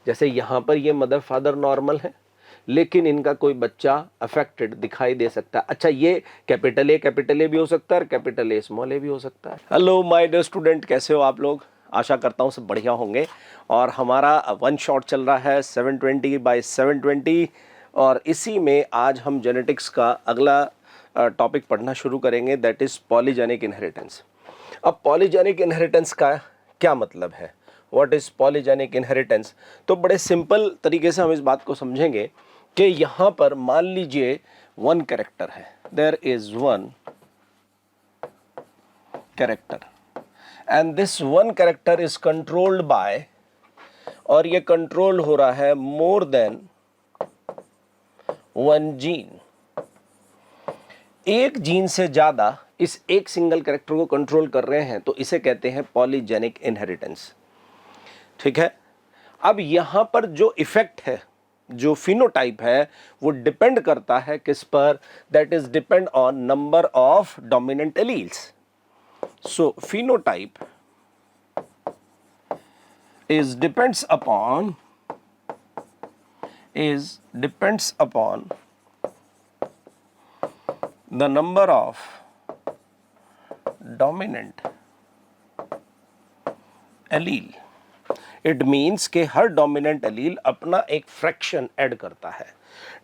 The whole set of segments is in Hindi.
जैसे यहाँ पर ये मदर फादर नॉर्मल है, लेकिन इनका कोई बच्चा अफेक्टेड दिखाई दे सकता है। अच्छा, ये कैपिटल ए भी हो सकता है और कैपिटल ए स्मॉल ए भी हो सकता है। हेलो माय डियर स्टूडेंट, कैसे हो आप लोग? आशा करता हूँ सब बढ़िया होंगे। और हमारा वन शॉट चल रहा है 720 बाय 720, और इसी में आज हम जेनेटिक्स का अगला टॉपिक पढ़ना शुरू करेंगे, दैट इज़ पॉलीजेनिक इनहेरिटेंस। अब पॉलीजेनिक इनहेरिटेंस का क्या मतलब है? What is polygenic inheritance? तो बड़े सिंपल तरीके से हम इस बात को समझेंगे कि यहाँ पर मान लीजिए वन कैरेक्टर है, there is one character and this one character is controlled by, और ये कंट्रोल हो रहा है मोर देन वन जीन। एक जीन से ज्यादा इस एक सिंगल कैरेक्टर को कंट्रोल कर रहे हैं, तो इसे कहते हैं पॉलीजेनिक इनहेरिटेंस। ठीक है। अब यहां पर जो इफेक्ट है, जो फिनोटाइप है, वो डिपेंड करता है किस पर? That is depend on number of dominant alleles. So phenotype is depends upon the number of dominant allele. It means कि हर डोमिनेंट एलील अपना एक फ्रैक्शन ऐड करता है।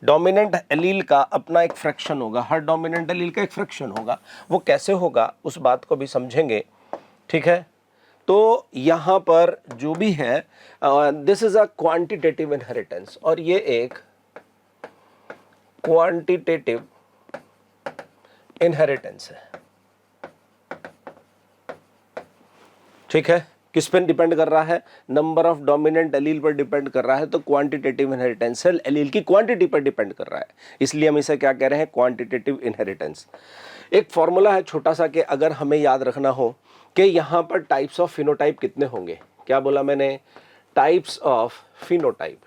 डोमिनेंट एलील का अपना एक फ्रैक्शन होगा, हर डोमिनेंट एलील का एक फ्रैक्शन होगा। वो कैसे होगा उस बात को भी समझेंगे। ठीक है। तो यहाँ पर जो भी है, this is a quantitative inheritance, और ये एक क्वांटिटेटिव इनहेरिटेंस है। ठीक है। किस पर डिपेंड कर रहा है? नंबर ऑफ डोमिनेंट एलील पर डिपेंड कर रहा है। तो क्वांटिटेटिव इनहेरिटेंस है, एलील की क्वांटिटी पर डिपेंड कर रहा है, इसलिए हम इसे क्या कह रहे हैं? Quantitative inheritance. एक फॉर्मूला है छोटा सा कि अगर हमें याद रखना हो कि यहाँ पर टाइप्स ऑफ फिनोटाइप कितने होंगे। क्या बोला मैंने? Types of phenotype.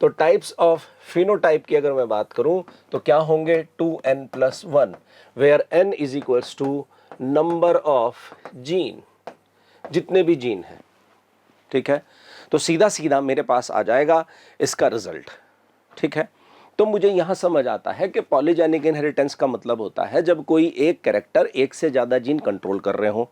तो टाइप्स ऑफ फिनोटाइप की अगर मैं बात करूं तो क्या होंगे? 2n+1, where n is equals to number of gene, जितने भी जीन हैं। ठीक है। तो सीधा सीधा मेरे पास आ जाएगा इसका रिजल्ट। ठीक है। तो मुझे यहां समझ आता है कि पॉलीजेनिक इनहेरिटेंस का मतलब होता है जब कोई एक कैरेक्टर एक से ज्यादा जीन कंट्रोल कर रहे हो,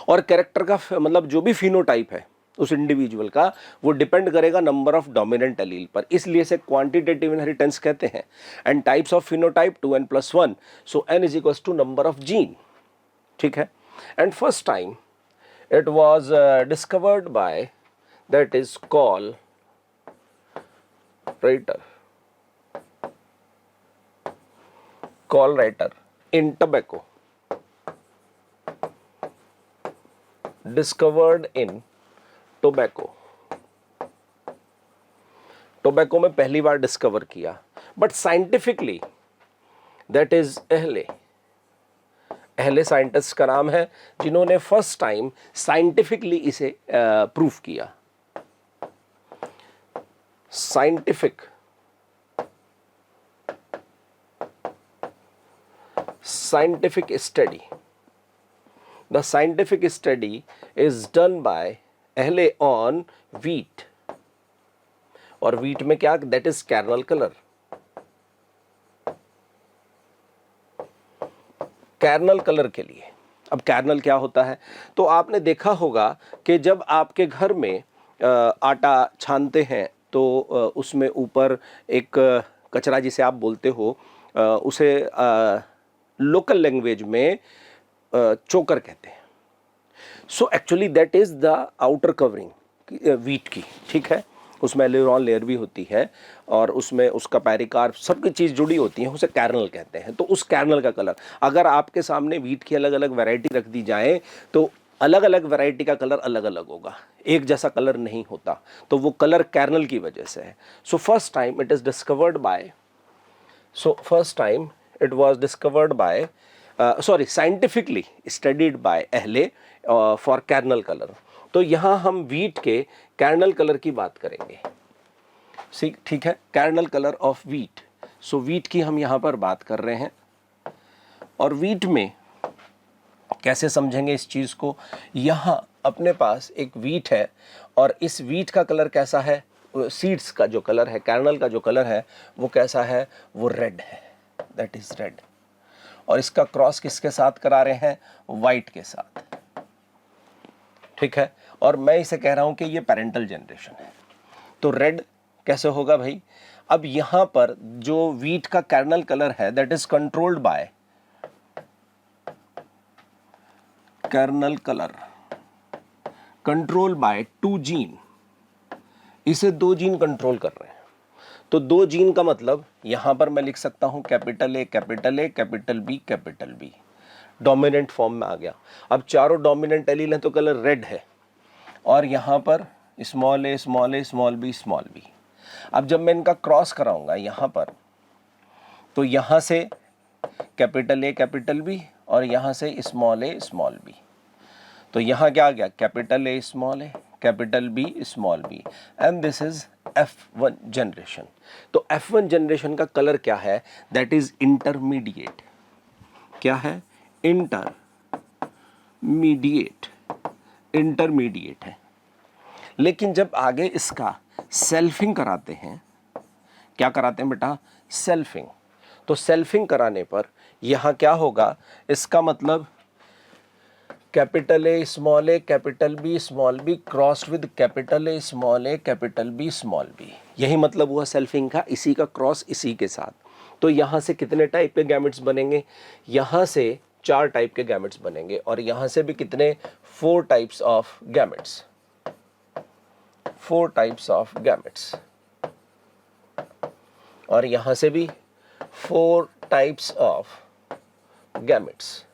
और कैरेक्टर का मतलब जो भी फिनोटाइप है उस इंडिविजुअल का, वो डिपेंड करेगा नंबर ऑफ डोमिनेंट एलील पर, इसलिए इसे क्वांटिटेटिव इनहेरिटेंस कहते हैं। And types of phenotype 2n+1, so n is equals to number of gene. ठीक है। And first time it was discovered by, that is Cole Reiter in tobacco, discovered in tobacco में पहली बार डिस्कवर किया, बट साइंटिफिकली दैट इज अहले साइंटिस्ट का नाम है जिन्होंने फर्स्ट टाइम साइंटिफिकली इसे प्रूफ किया। Scientific study, the scientific study is done by अहले ऑन वीट, और वीट में क्या? That is kernel colour. Kernel colour के लिए। अब कैरनल क्या होता है? तो आपने देखा होगा कि जब आपके घर में आटा छानते हैं तो उसमें ऊपर एक कचरा जिसे आप बोलते हो, उसे लोकल लैंग्वेज में चोकर कहते हैं। So actually that is the outer covering wheat की। ठीक है। उसमें एल्यूरॉन लेयर भी होती है और उसमें उसका पैरिकार्प, सबकी चीज़ जुड़ी होती है, उसे कैरनल कहते हैं। तो उस कैरनल का कलर, अगर आपके सामने वीट की अलग अलग वैरायटी रख दी जाए तो अलग अलग वैरायटी का कलर अलग अलग होगा, एक जैसा कलर नहीं होता। तो वो कलर कैरनल की वजह से है। So first time it was discovered by scientifically studied by अहले फॉर कैरनल कलर। तो यहाँ हम वीट के कैरनल कलर की बात करेंगे। ठीक है। Kernel colour of wheat. So wheat की हम यहाँ पर बात कर रहे हैं, और वीट में कैसे समझेंगे इस चीज़ को? यहाँ अपने पास एक वीट है और इस वीट का कलर कैसा है, सीड्स का जो कलर है, कर्नल का जो कलर है वो कैसा है, वो रेड है, दैट इज रेड। और इसका क्रॉस किसके साथ करा रहे हैं, वाइट के साथ, ठीक है। और मैं इसे कह रहा हूं कि ये पेरेंटल जनरेशन है। तो रेड कैसे होगा भाई, अब यहां पर जो वीट का कर्नल कलर है that is controlled by kernel colour, control by 2 gene, इसे 2 जीन कंट्रोल कर रहे हैं। तो 2 जीन का मतलब यहां पर मैं लिख सकता हूं capital A capital A capital B capital B, dominant form में आ गया। अब चारों डोमिनेंट एलील हैं तो कलर रेड है, और यहां पर small a small a small b small B. अब जब मैं इनका क्रॉस कराऊंगा यहां पर, तो यहां से कैपिटल ए कैपिटल बी और यहां से स्मॉल ए स्मॉल बी, तो यहां क्या आ गया, capital A small A capital B small B, and this is F1 generation. तो F1 जनरेशन का कलर क्या है, दैट इज इंटरमीडिएट। क्या है, इंटरमीडिएट, इंटरमीडिएट है। लेकिन जब आगे इसका सेल्फिंग कराते हैं, क्या कराते हैं बेटा, सेल्फिंग। तो सेल्फिंग कराने पर यहां क्या होगा, इसका मतलब capital A capital B small b crossed with capital A capital B small b, यही मतलब हुआ सेल्फिंग का, इसी का क्रॉस इसी के साथ। तो यहां से कितने टाइप के गैमेट्स बनेंगे, यहां से 4 टाइप के गैमेट्स बनेंगे, और यहां से भी कितने, 4 types of gametes, 4 types of gametes, और यहां से भी 4 टाइप्स ऑफ गैमेट्स।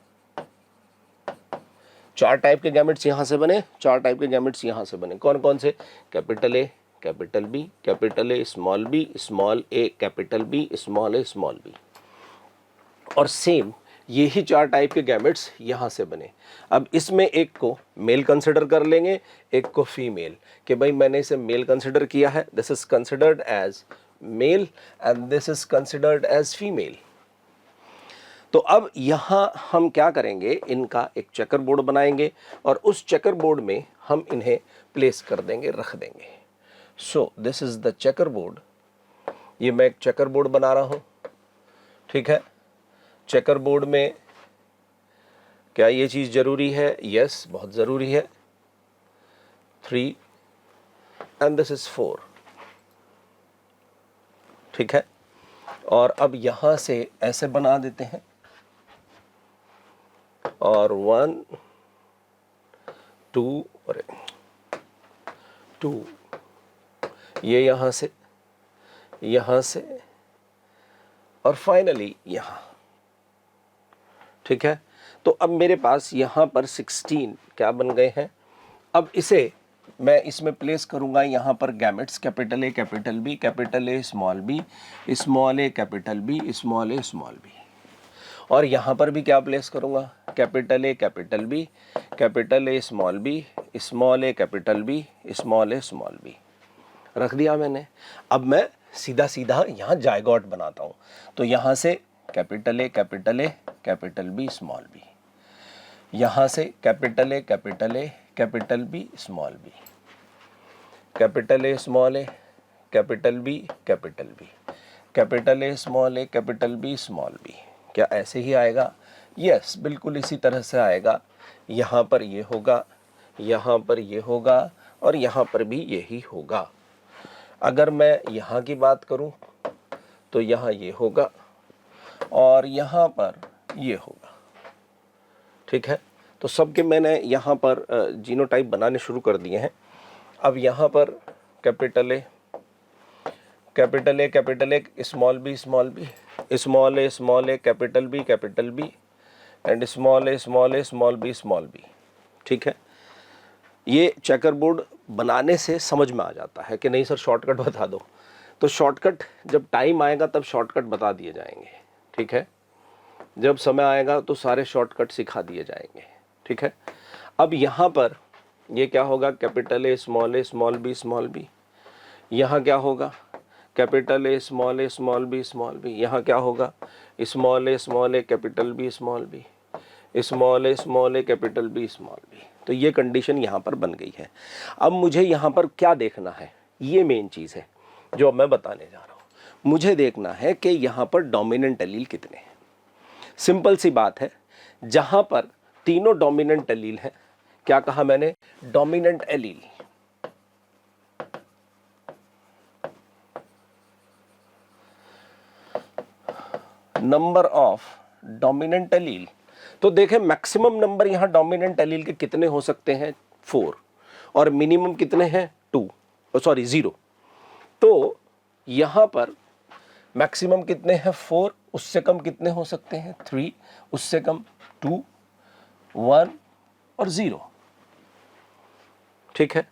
4 टाइप के गैमेट्स यहां से बने, 4 टाइप के गैमेट्स यहां से बने। कौन कौन से, capital A capital B small A capital B small b, और सेम यही 4 टाइप के गैमेट्स यहां से बने। अब इसमें एक को मेल कंसिडर कर लेंगे, एक को फीमेल, कि भाई मैंने इसे मेल कंसिडर किया है, this is considered as male and this is considered as female. तो अब यहां हम क्या करेंगे, इनका एक चेकर बोर्ड बनाएंगे और उस चेकर बोर्ड में हम इन्हें प्लेस कर देंगे, रख देंगे। सो this is the checker board, ये मैं एक चेकर बोर्ड बना रहा हूं, ठीक है। चेकर बोर्ड में क्या ये चीज जरूरी है, यस बहुत जरूरी है, 3 एंड दिस इज 4, ठीक है। और अब यहां से ऐसे बना देते हैं, और 1 2 और 2, ये यहां से और फाइनली यहां, ठीक है। तो अब मेरे पास यहां पर 16 क्या बन गए हैं। अब इसे मैं इसमें प्लेस करूंगा यहां पर gametes, capital A capital B capital A small b small A capital B small a small b, और यहां पर भी क्या प्लेस करूंगा, capital A capital B capital A small b small A capital B small a small b, रख दिया मैंने। अब मैं सीधा सीधा यहाँ जायगॉट बनाता हूँ, तो यहाँ से capital A capital B small b, यहाँ से capital A capital B small b, capital A small A capital B capital B, capital A small A capital B small b. क्या ऐसे ही आएगा, यस बिल्कुल इसी तरह से आएगा। यहाँ पर ये होगा, यहाँ पर ये होगा, और यहाँ पर भी यही होगा। अगर मैं यहाँ की बात करूँ तो यहाँ ये होगा और यहाँ पर ये होगा, ठीक है। तो सबके मैंने यहाँ पर जीनोटाइप बनाने शुरू कर दिए हैं। अब यहाँ पर capital A capital A small b small A capital B and small a small b, ठीक है। ये चेकर बोर्ड बनाने से समझ में आ जाता है कि नहीं सर शॉर्टकट बता दो, तो शॉर्टकट जब टाइम आएगा तब शॉर्टकट बता दिए जाएंगे, ठीक है। जब समय आएगा तो सारे शॉर्टकट सिखा दिए जाएंगे, ठीक है। अब यहाँ पर ये क्या होगा, कैपिटल ए स्मॉल बी, यहाँ क्या होगा, कैपिटल ए स्मॉल बी, यहाँ क्या होगा, स्मॉल ए कैपिटल बी स्मॉल ए कैपिटल बी स्मॉल बी। तो ये कंडीशन यहाँ पर बन गई है। अब मुझे यहाँ पर क्या देखना है, ये मेन चीज़ है जो अब मैं बताने जा रहा हूँ। मुझे देखना है कि यहाँ पर डोमिनेंट एलील कितने हैं। सिंपल सी बात है, जहाँ पर तीनों डोमिनेंट एलील हैं, क्या कहा मैंने, dominant allele, number of dominant allele. तो देखें मैक्सिमम नंबर यहां डोमिनेंट एलील के कितने हो सकते हैं, 4, और मिनिमम कितने हैं, 2, सॉरी 0। तो यहां पर मैक्सिमम कितने हैं, 4, उससे कम कितने हो सकते हैं, 3, उससे कम 2, 1 और 0। ठीक है,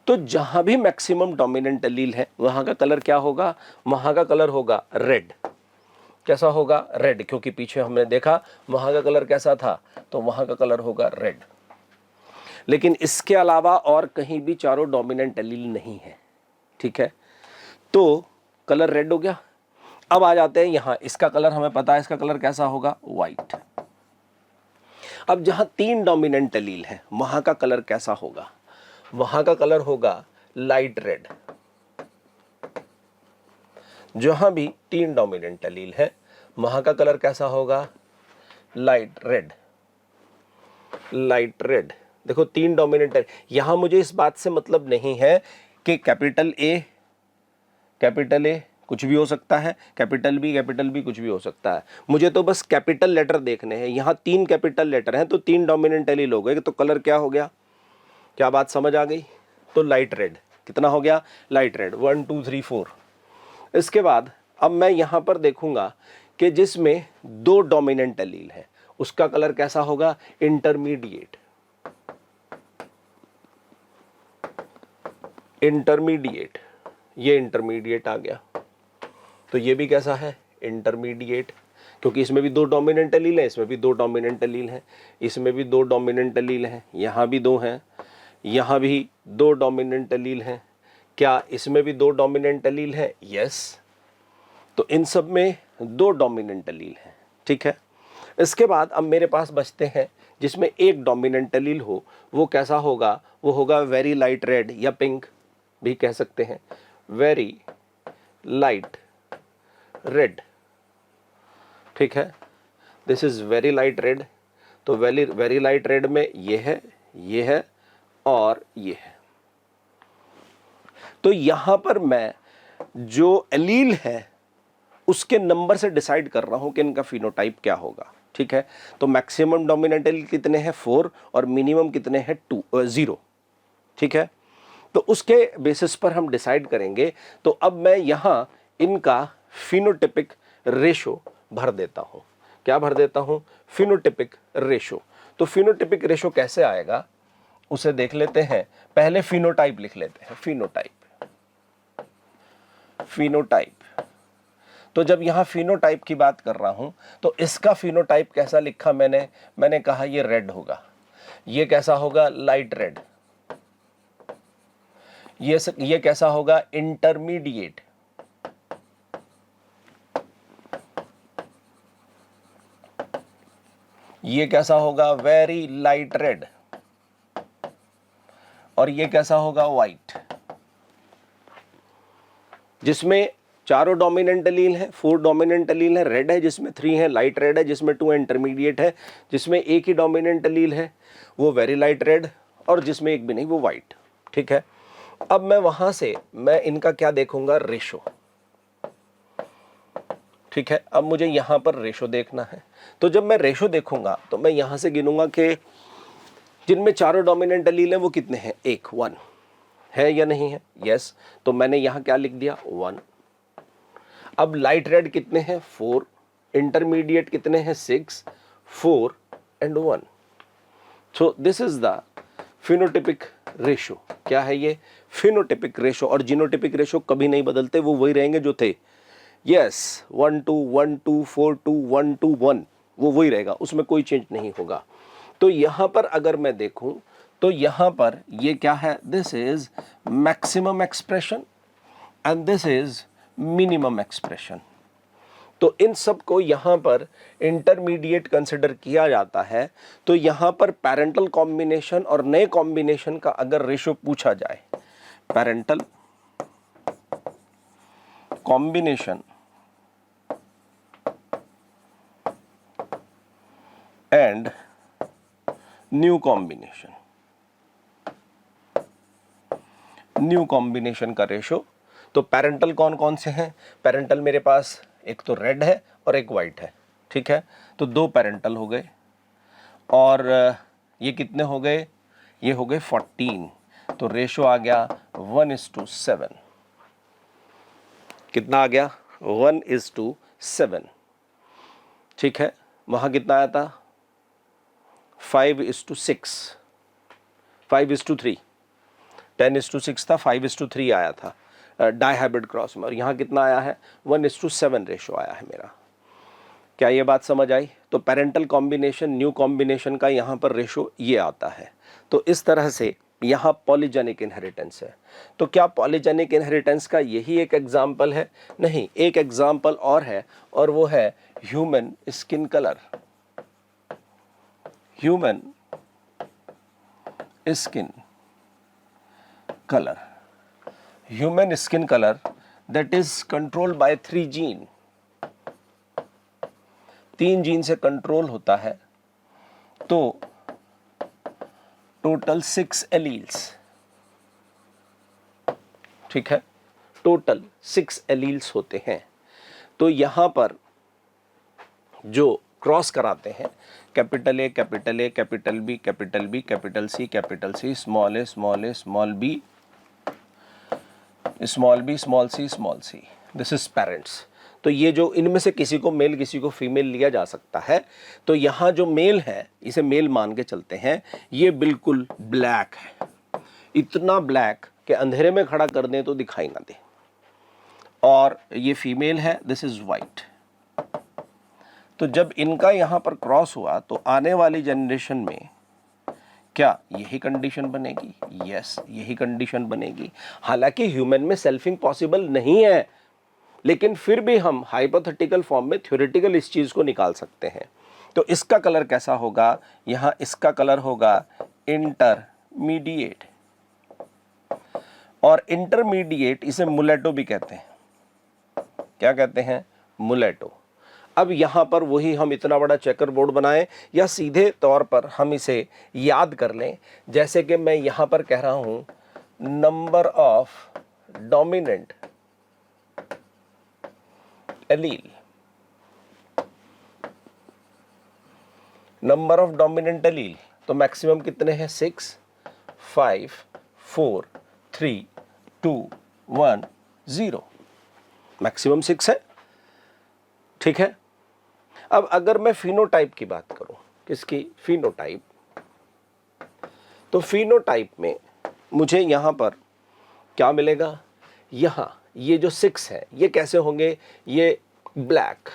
तो जहां भी मैक्सिमम डोमिनेंट एलील है वहां का कलर क्या होगा, वहां का कलर होगा रेड। कैसा होगा, रेड, क्योंकि पीछे हमने देखा वहां का कलर कैसा था, तो वहां का कलर होगा रेड। लेकिन इसके अलावा और कहीं भी चारों डोमिनेंट एलील नहीं है। ठीक है, तो कलर रेड हो गया। अब आ जाते हैं यहां, इसका कलर हमें पता है, इसका कलर कैसा होगा, व्हाइट। अब जहां 3 डोमिनेंट एलील है वहां का कलर कैसा होगा, वहां का कलर होगा लाइट रेड। जहां भी 3 डोमिनेंट एलील है वहां का कलर कैसा होगा, लाइट रेड। लाइट रेड, देखो 3 डोमिनेंट है। यहां मुझे इस बात से मतलब नहीं है कि कैपिटल ए कुछ भी हो सकता है, कैपिटल बी कुछ भी हो सकता है। मुझे तो बस कैपिटल लेटर देखने हैं। यहां 3 कैपिटल लेटर हैं तो 3 डोमिनेंट एलील हो गए, तो कलर क्या हो गया, क्या बात समझ आ गई, तो लाइट रेड। कितना हो गया, लाइट रेड, 1 2 3 4। इसके बाद अब मैं यहां पर देखूंगा कि जिसमें 2 डोमिनेंट एलील है उसका कलर कैसा होगा, इंटरमीडिएट। इंटरमीडिएट, ये इंटरमीडिएट आ गया, तो ये भी कैसा है, इंटरमीडिएट, क्योंकि इसमें भी 2 डोमिनेंट एलील है, इसमें भी 2 डोमिनेंट एलील है, इसमें भी 2 डोमिनेंट एलील हैं, यहां भी 2 हैं, यहां भी 2 डोमिनेंट एलील हैं। क्या इसमें भी 2 डोमिनेंट एलील है, यस, तो इन सब में 2 डोमिनेंट एलील हैं। ठीक है, इसके बाद अब मेरे पास बचते हैं जिसमें 1 डोमिनेंट एलील हो, वो कैसा होगा, वो होगा वेरी लाइट रेड, या पिंक भी कह सकते हैं, वेरी लाइट रेड। ठीक है, this is very light red. तो वेरी लाइट रेड में ये है और ये है। तो यहां पर मैं जो एलील है उसके नंबर से डिसाइड कर रहा हूं कि इनका फिनोटाइप क्या होगा। ठीक है, तो मैक्सिमम डोमिनेंट एलील कितने हैं, 4, और मिनिमम कितने हैं, 0। ठीक है, तो उसके बेसिस पर हम डिसाइड करेंगे। तो अब मैं यहां इनका फिनोटिपिक रेशो भर देता हूं। क्या भर देता हूं, फिनोटिपिक रेशो। तो फिनोटिपिक रेशो कैसे आएगा उसे देख लेते हैं। पहले फिनोटाइप लिख लेते हैं, फिनोटाइप। तो जब यहां फिनोटाइप की बात कर रहा हूं तो इसका फिनोटाइप कैसा लिखा मैंने कहा ये रेड होगा। ये कैसा होगा, लाइट रेड। ये कैसा होगा, इंटरमीडिएट। ये कैसा होगा, वेरी लाइट रेड। और ये कैसा होगा, व्हाइट। जिसमें चारों डोमिनेंट एलील हैं, 4 डोमिनेंट एलील है, रेड है जिसमें 3 है, लाइट रेड है जिसमें 2 इंटरमीडिएट है, जिसमें एक ही डोमिनेंट एलील है वो वेरी लाइट रेड, और जिसमें एक भी नहीं वो व्हाइट। ठीक है, अब मैं वहां से मैं इनका क्या देखूंगा, रेशो। ठीक है, अब मुझे यहां पर रेशो देखना है। तो जब मैं रेशो देखूंगा तो मैं यहां से गिनूंगा कि जिनमें चारों डोमिनेंट एलील है वो कितने हैं, 1 है या नहीं है, यस। तो मैंने यहां क्या लिख दिया, 1। अब लाइट रेड कितने हैं, 4, इंटरमीडिएट कितने हैं, 6, 4 and 1। So this is the phenotypic ratio. क्या है ये, फिनोटिपिक रेशो। और जीनोटिपिक रेशो कभी नहीं बदलते, वो वही रहेंगे जो थे, यस, 1 2 1 2 4 2 1 2 1, वो वही रहेगा, उसमें कोई चेंज नहीं होगा। तो यहां पर अगर मैं देखूं तो यहां पर ये क्या है, this is maximum expression and this is minimum expression. तो इन सब को यहाँ पर इंटरमीडिएट कंसिडर किया जाता है। तो यहाँ पर पैरेंटल कॉम्बिनेशन और नए कॉम्बिनेशन का अगर रेशो पूछा जाए, parental combination and new combination का रेशो, तो पैरेंटल कौन कौन से हैं? पैरेंटल मेरे पास एक तो रेड है और एक वाइट है, ठीक है, तो 2 पैरेंटल हो गए। और ये कितने हो गए? ये हो गए 14, तो रेशो आ गया 1:7। कितना आ गया? 1:7, ठीक है। वहाँ कितना आया था? 5:6, 5:3, 10:6 था, 5:3 आया था डाइहाइब्रिड क्रॉस में, और यहाँ कितना आया है? 1:7 रेशो आया है मेरा। क्या ये बात समझ आई? तो पैरेंटल कॉम्बिनेशन न्यू कॉम्बिनेशन का यहाँ पर रेशो ये आता है। तो इस तरह से यहाँ पॉलीजेनिक इनहेरिटेंस है। तो क्या पॉलीजेनिक इनहेरिटेंस का यही एक एग्जाम्पल है? नहीं, एक एग्जाम्पल और है, और वो है human skin colour. Human skin colour, human skin colour that is controlled by 3 gene, 3 gene से कंट्रोल होता है। तो टोटल 6 एलील्स, ठीक है, टोटल 6 एलील्स होते हैं। तो यहां पर जो क्रॉस कराते हैं, capital A, capital A, capital B, capital B, capital C, small a, small a, small b, small b, small c, this is parents. तो ये जो इनमें से किसी को मेल किसी को फीमेल लिया जा सकता है। तो यहाँ जो मेल है, इसे मेल मान के चलते हैं, ये बिल्कुल ब्लैक है, इतना ब्लैक कि अंधेरे में खड़ा कर दें तो दिखाई ना दे। और ये फीमेल है, दिस इज वाइट। तो जब इनका यहाँ पर क्रॉस हुआ तो आने वाली जनरेशन में क्या यही कंडीशन बनेगी? यस, यही कंडीशन बनेगी। हालांकि ह्यूमन में सेल्फिंग पॉसिबल नहीं है, लेकिन फिर भी हम हाइपोथेटिकल फॉर्म में थ्योरेटिकल इस चीज को निकाल सकते हैं। तो इसका कलर कैसा होगा? यहां इसका कलर होगा इंटरमीडिएट, और इंटरमीडिएट इसे मुलेटो भी कहते हैं। क्या कहते हैं? मुलेटो। अब यहाँ पर वही हम इतना बड़ा चेकर बोर्ड बनाएं, या सीधे तौर पर हम इसे याद कर लें, जैसे कि मैं यहाँ पर कह रहा हूँ number of dominant allele, number of dominant allele, तो मैक्सिमम कितने हैं? 6, 5, 4, 3, 2, 1, 0, मैक्सिमम 6 है, ठीक है। अब अगर मैं फिनोटाइप की बात करूं, किसकी? फिनोटाइप। तो फिनोटाइप में मुझे यहां पर क्या मिलेगा? यहां ये जो 6 है ये कैसे होंगे? ये ब्लैक,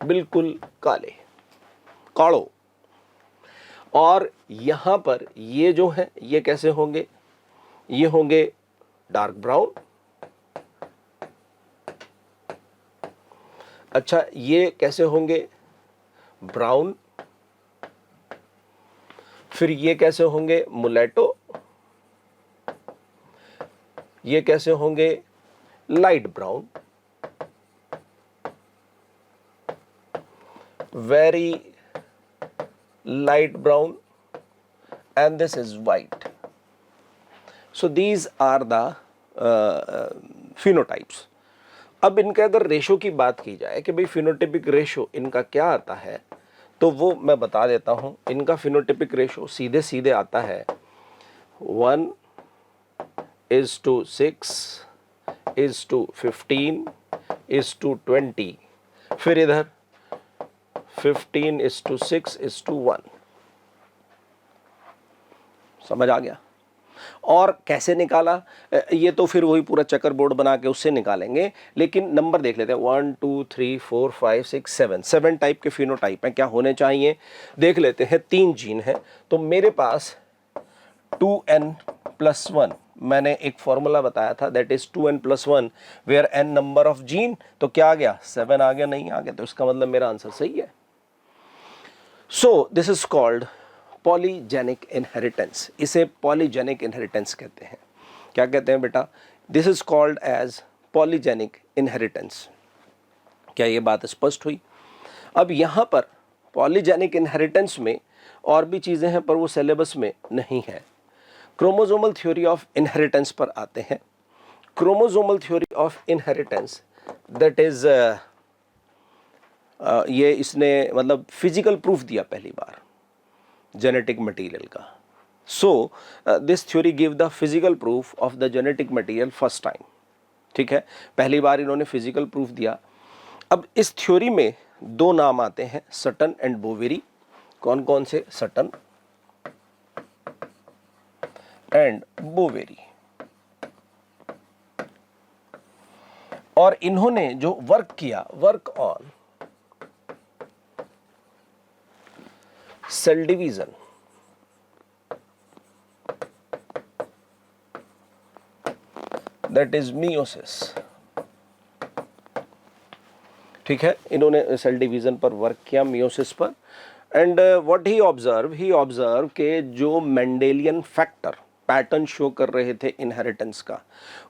बिल्कुल काले, कालो। और यहां पर ये जो है ये कैसे होंगे? ये होंगे डार्क ब्राउन। अच्छा, ये कैसे होंगे? ब्राउन। फिर ये कैसे होंगे? मुलेटो। ये कैसे होंगे? Light brown, very light brown, and this is white. So these are the phenotypes. अब इनके अगर रेशो की बात की जाए कि भाई फिनोटिपिक रेशो इनका क्या आता है, तो वो मैं बता देता हूं। इनका फिनोटिपिक रेशो सीधे सीधे आता है 1:6:15:20, फिर इधर 15:6:1। समझ आ गया? और कैसे निकाला ये तो फिर वही पूरा चेकर बोर्ड बना के उससे निकालेंगे, लेकिन नंबर देख लेते हैं। 1 2 3 4 5 6 7 टाइप के फिनोटाइप हैं। क्या होने चाहिए देख लेते हैं। 3 जीन हैं, तो मेरे पास 2n+1 मैंने एक फॉर्मूला बताया था, that is 2n+1 where n number of gene, तो क्या आ गया 7 आ गया, नहीं आ गया, तो इसका मतलब मेरा आंसर सही है। So this is called polygenic inheritance, इसे पॉलीजेनिक इनहेरिटेंस कहते हैं। क्या कहते हैं बेटा? This is called as polygenic inheritance. क्या ये बात स्पष्ट हुई? अब यहाँ पर पॉलीजेनिक इनहेरिटेंस में और भी चीज़ें हैं पर वो सिलेबस में नहीं है। क्रोमोसोमल थ्योरी ऑफ इनहेरिटेंस पर आते हैं। Chromosomal theory of inheritance that is ये इसने मतलब फिजिकल प्रूफ दिया पहली बार जेनेटिक मटेरियल का। So this theory give the physical proof of the genetic material first time. ठीक है, पहली बार इन्होंने फिजिकल प्रूफ दिया। अब इस थ्योरी में दो नाम आते हैं, सटन एंड बोवेरी। कौन कौन से? Sutton and Boveri. और इन्होंने जो वर्क किया, work on cell division, that is meiosis. ठीक है, इन्होंने सेल डिवीजन पर वर्क किया, मियोसिस पर। एंड व्हाट ही ऑब्जर्व के जो मेंडेलियन फैक्टर पैटर्न शो कर रहे थे इनहेरिटेंस का,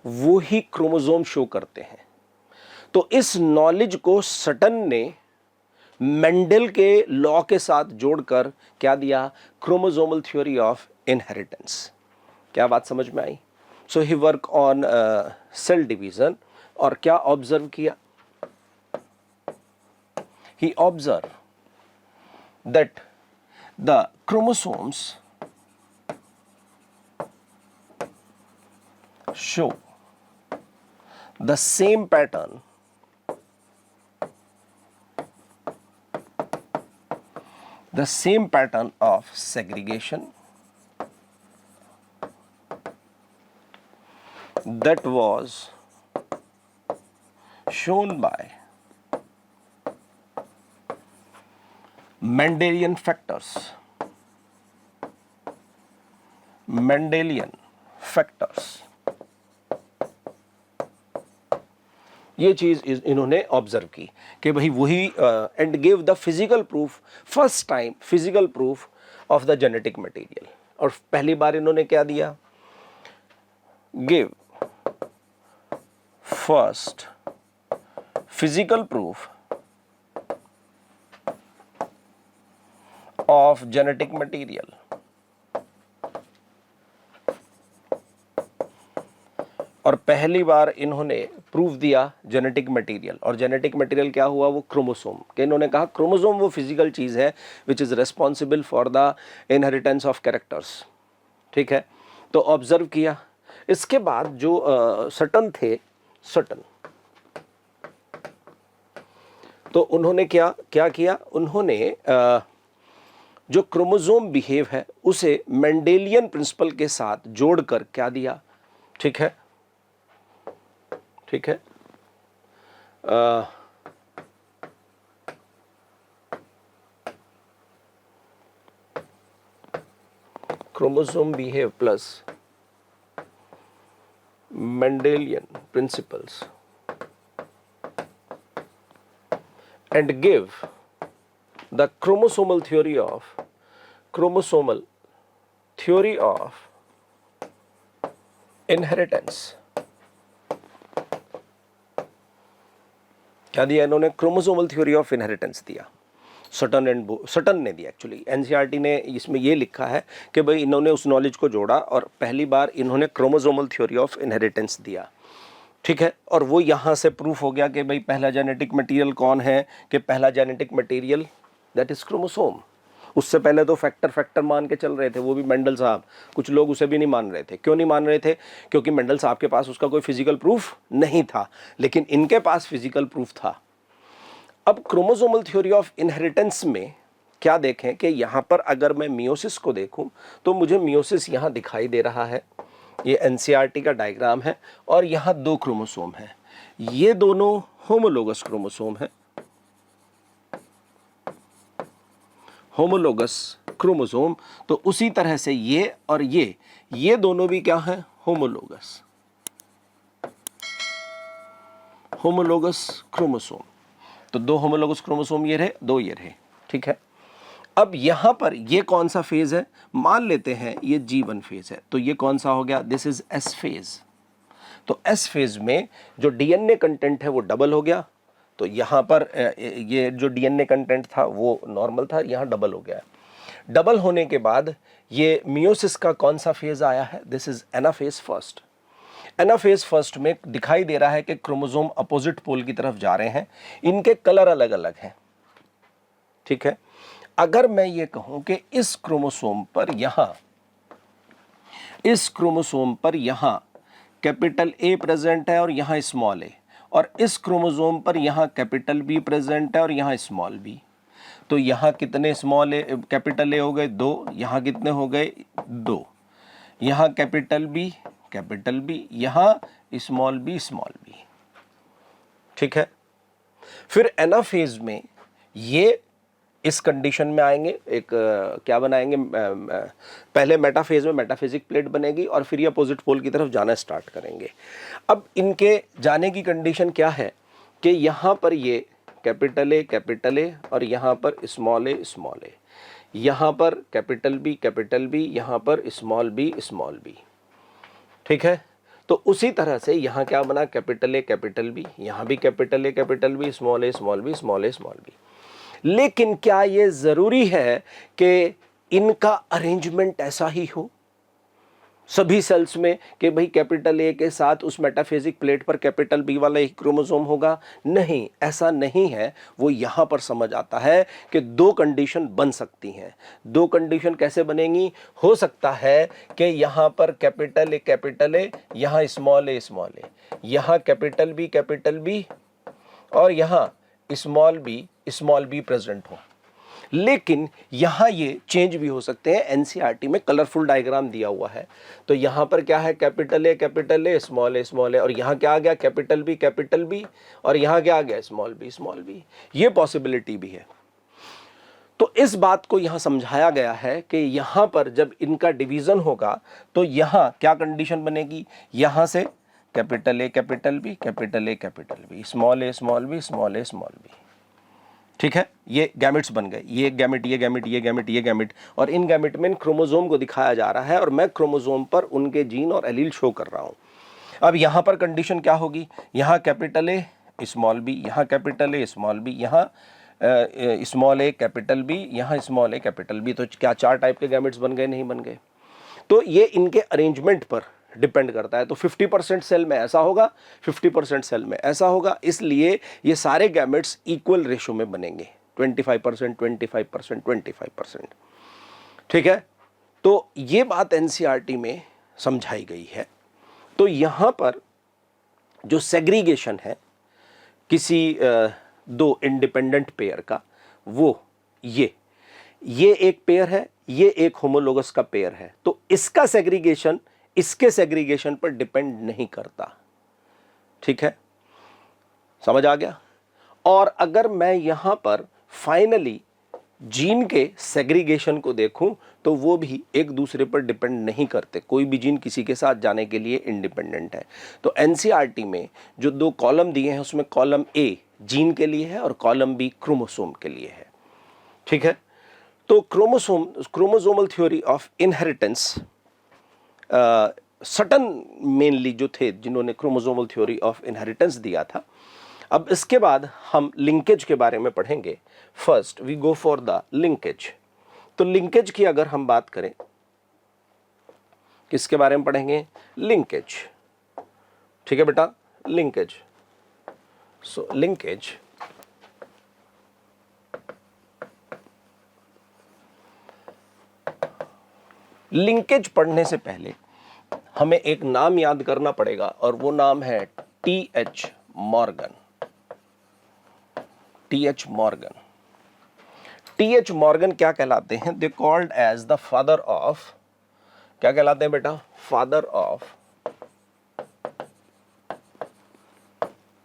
वो ही क्रोमोसोम शो करते हैं। तो इस नॉलेज को सटन ने मेंडल के लॉ के साथ जोड़कर क्या दिया? Chromosomal theory of inheritance. क्या बात समझ में आई? सो ही वर्क ऑन सेल डिवीजन, और क्या ऑब्जर्व किया? He observed that the chromosomes show the same pattern of segregation that was shown by Mendelian factors, ये चीज इन्होंने ऑब्जर्व की कि भाई वही, and give the physical proof, first time physical proof of the genetic material. और पहली बार इन्होंने क्या दिया? Give first physical proof of genetic material। और पहली बार इन्होंने प्रूफ दिया जेनेटिक मटेरियल। और जेनेटिक मटेरियल क्या हुआ? वो क्रोमोसोम। कि इन्होंने कहा क्रोमोसोम वो फिजिकल चीज है which is responsible for the inheritance of characters. ठीक है, तो ऑब्जर्व किया। इसके बाद जो सटन थे, सटन, तो उन्होंने क्या किया? उन्होंने जो क्रोमोसोम बिहेव है उसे मेंडेलियन प्रिंसिपल के साथ जोड़कर क्या दिया? ठीक है, chromosome behave plus Mendelian principles and give the chromosomal theory of inheritance। क्या दिया इन्होंने? क्रोमोसोमल थ्योरी ऑफ इनहेरिटेंस दिया। सटन ने दिया। एक्चुअली एनसीईआरटी ने इसमें ये लिखा है कि भाई इन्होंने उस नॉलेज को जोड़ा और पहली बार इन्होंने क्रोमोसोमल थ्योरी ऑफ इनहेरिटेंस दिया। ठीक है, और वो यहाँ से प्रूफ हो गया कि भाई पहला जेनेटिक मटेरियल कौन है? कि पहला genetic material that is chromosome. उससे पहले तो फैक्टर मान के चल रहे थे, वो भी मेंडल साहब। कुछ लोग उसे भी नहीं मान रहे थे। क्यों नहीं मान रहे थे? क्योंकि मेंडल साहब के पास उसका कोई फिजिकल प्रूफ नहीं था, लेकिन इनके पास फिजिकल प्रूफ था। अब क्रोमोसोमल थ्योरी ऑफ इनहेरिटेंस में क्या देखें कि यहाँ पर अगर मैं मियोसिस को देखूं तो मुझे मियोसिस यहाँ दिखाई दे रहा है। ये एनसीईआरटी का डायग्राम है और यहाँ दो क्रोमोसोम हैं। ये दोनों होमोलोगस क्रोमोसोम हैं, होमोलोगस क्रोमोसोम। तो उसी तरह से ये और ये दोनों भी क्या हैं? Homologous, homologous chromosome. तो 2 होमोलोगस क्रोमोसोम ये रहे, 2 ये रहे, ठीक है। अब यहां पर ये कौन सा फेज है, मान लेते हैं ये G1 फेज है, तो ये कौन सा हो गया, दिस इज S फेज। तो S फेज में जो डीएनए कंटेंट है वो डबल हो गया, तो यहां पर ये जो डीएनए कंटेंट था वो नॉर्मल था, यहां डबल हो गया। डबल होने के बाद ये मियोसिस का कौन सा फेज आया है, this is anaphase first. Anaphase first में दिखाई दे रहा है कि क्रोमोसोम अपोजिट पोल की तरफ जा रहे हैं, इनके कलर अलग अलग हैं, ठीक है। अगर मैं ये कहूं कि इस क्रोमोसोम पर यहां कैपिटल ए प्रेजेंट है और यहां स्मॉल ए, और इस क्रोमोसोम पर यहां कैपिटल बी प्रेजेंट है और यहां स्मॉल बी, तो यहां कितने स्मॉल ए कैपिटल ए हो गए, 2, यहां कितने हो गए, 2, यहां कैपिटल बी, यहां स्मॉल बी, ठीक है। फिर एनाफेज में ये इस कंडीशन में आएंगे, एक क्या बनाएंगे, पहले मेटाफेज में मेटाफेजिक प्लेट बनेगी और फिर ये अपोजिट पोल की तरफ जाना स्टार्ट करेंगे। अब इनके जाने की कंडीशन क्या है कि यहाँ पर ये कैपिटल ए और यहाँ पर स्मॉल ए, यहाँ पर कैपिटल बी, यहाँ पर स्मॉल बी, ठीक है। तो उसी तरह से यहाँ क्या बना, कैपिटल ए, यहाँ भी capital A, small a, B. लेकिन क्या ये जरूरी है कि इनका अरेंजमेंट ऐसा ही हो सभी सेल्स में कि भाई कैपिटल ए के साथ उस मेटाफेजिक प्लेट पर कैपिटल बी वाला एक क्रोमोसोम होगा? नहीं, ऐसा नहीं है। वो यहां पर समझ आता है कि 2 कंडीशन बन सकती हैं। 2 कंडीशन कैसे बनेंगी? हो सकता है कि यहां पर कैपिटल ए, यहां स्मॉल ए, यहां कैपिटल बी और यहां स्मॉल बी प्रेजेंट हो। लेकिन यहां ये चेंज भी हो सकते हैं। एनसीईआरटी में कलरफुल डायग्राम दिया हुआ है, तो यहां पर क्या है, कैपिटल ए, स्मॉल ए, और यहां क्या आ गया, कैपिटल बी, और यहां क्या आ गया, स्मॉल बी। ये पॉसिबिलिटी भी है। तो इस बात को यहां समझाया गया है कि यहां पर जब इनका डिवीजन होगा तो यहां क्या कंडीशन बनेगी, यहां से capital A, small a, B. ठीक है, ये गैमेट्स बन गए, ये गैमेट, और इन गैमेट में इन क्रोमोसोम को दिखाया जा रहा है और मैं क्रोमोसोम पर उनके जीन और एलील शो कर रहा हूं। अब यहां पर कंडीशन क्या होगी, यहां कैपिटल ए, स्मॉल बी, यहां कैपिटल ए, स्मॉल बी, यहां स्मॉल ए, कैपिटल बी, यहां स्मॉल ए, कैपिटल बी। तो क्या 4 टाइप के गैमेट्स बन गए? नहीं बन गए। तो ये इनके अरेंजमेंट पर डिपेंड करता है। तो 50% सेल में ऐसा होगा, 50% सेल में ऐसा होगा, इसलिए ये सारे गैमेट्स इक्वल रेशो में बनेंगे, 25%, 25%, 25%। ठीक है, तो ये बात एनसीईआरटी में समझाई गई है। तो यहां पर जो सेग्रीगेशन है किसी 2 इंडिपेंडेंट पेयर का, वो ये एक पेयर है, ये एक होमोलोगस का पेयर है, तो इसका सेग्रीगेशन इसके सेग्रीगेशन पर डिपेंड नहीं करता। ठीक है, समझ आ गया? और अगर मैं यहां पर फाइनली जीन के सेग्रीगेशन को देखूं तो वो भी एक दूसरे पर डिपेंड नहीं करते, कोई भी जीन किसी के साथ जाने के लिए इंडिपेंडेंट है। तो एनसीईआरटी में जो 2 कॉलम दिए हैं उसमें कॉलम ए जीन के लिए है और कॉलम बी क्रोमोसोम के लिए है। ठीक है, तो chromosomal theory of inheritance, Sutton mainly जो थे जिन्होंने क्रोमोसोमल थ्योरी ऑफ इनहेरिटेंस दिया था। अब इसके बाद हम लिंकेज के बारे में पढ़ेंगे। First we go for the linkage. तो लिंकेज की अगर हम बात करें, किसके बारे में पढ़ेंगे? लिंकेज। ठीक है बेटा, लिंकेज। सो लिंकेज लिंकेज पढ़ने से पहले हमें एक नाम याद करना पड़ेगा और वो नाम है T H. Morgan. T H. Morgan. T H. Morgan क्या कहलाते हैं? They called as the father of, क्या कहलाते हैं बेटा? Father of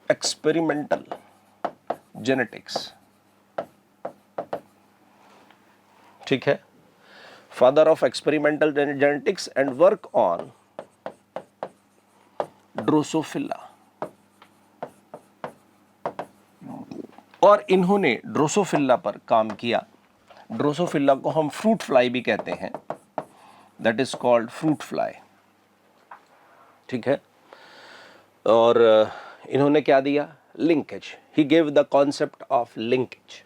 experimental genetics. ठीक है, father of experimental genetics and work on Drosophila, और इन्होंने ड्रोसोफिला पर काम किया। ड्रोसोफिला को हम फ्रूट फ्लाई भी कहते हैं, that is called fruit fly, ठीक है। और इन्होंने क्या दिया? Linkage. He gave the concept of linkage,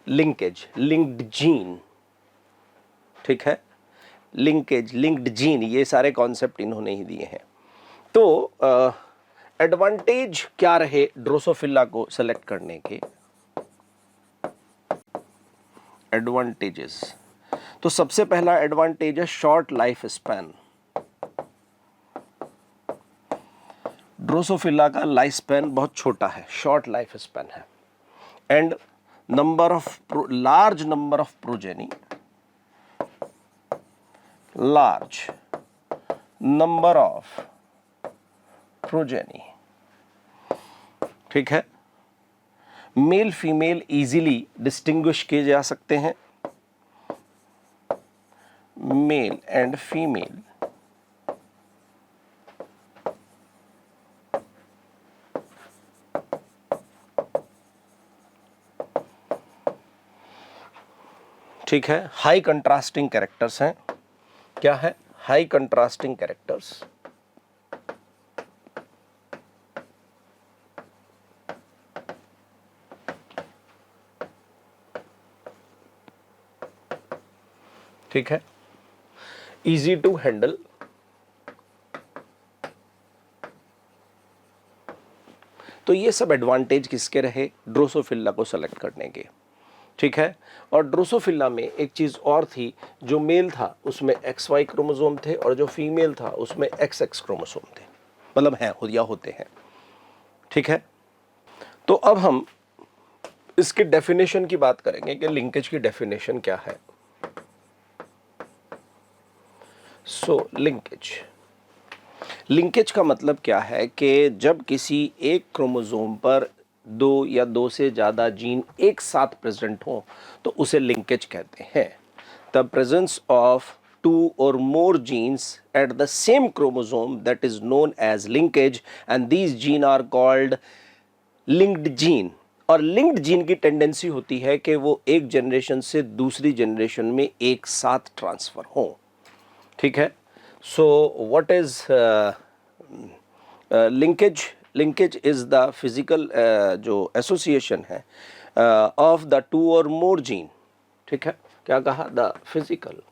linkage, linked gene, ठीक है। लिंकेज, लिंक्ड जीन, ये सारे कॉन्सेप्ट इन्होंने ही दिए हैं। तो एडवांटेज क्या रहे ड्रोसोफिला को सेलेक्ट करने के? एडवांटेजेस, तो सबसे पहला एडवांटेज है शॉर्ट लाइफ स्पैन। ड्रोसोफिला का लाइफ स्पैन बहुत छोटा है, शॉर्ट लाइफ स्पैन है। And large number of progeny, large number of progeny, ठीक है। मेल फीमेल इजीली डिस्टिंग्विश किए जा सकते हैं, मेल एंड फीमेल ठीक है। हाई कंट्रास्टिंग कैरेक्टर्स हैं। क्या है? हाई कंट्रास्टिंग कैरेक्टर्स, ठीक है। इजी टू हैंडल, तो ये सब एडवांटेज किसके रहे? ड्रोसोफिला को सेलेक्ट करने के, ठीक है। और ड्रोसोफिला में एक चीज और थी, जो मेल था उसमें XY क्रोमोसोम थे और जो फीमेल था उसमें XX क्रोमोसोम थे, मतलब हैं या होते हैं, ठीक है। तो अब हम इसके डेफिनेशन की बात करेंगे कि लिंकेज की डेफिनेशन क्या है। सो लिंकेज का मतलब क्या है कि जब किसी एक क्रोमोसोम पर दो या दो से ज़्यादा जीन एक साथ प्रेजेंट हो तो उसे लिंकेज कहते हैं। The presence of two or more genes at the same chromosome that is known as linkage, and these genes are called linked gene। और लिंक्ड जीन की टेंडेंसी होती है कि वो एक जनरेशन से दूसरी जनरेशन में एक साथ ट्रांसफर हो, ठीक है। So what is linkage? Linkage is the physical जो एसोसिएशन है ऑफ द टू और मोर जीन, ठीक है। क्या कहा? The physical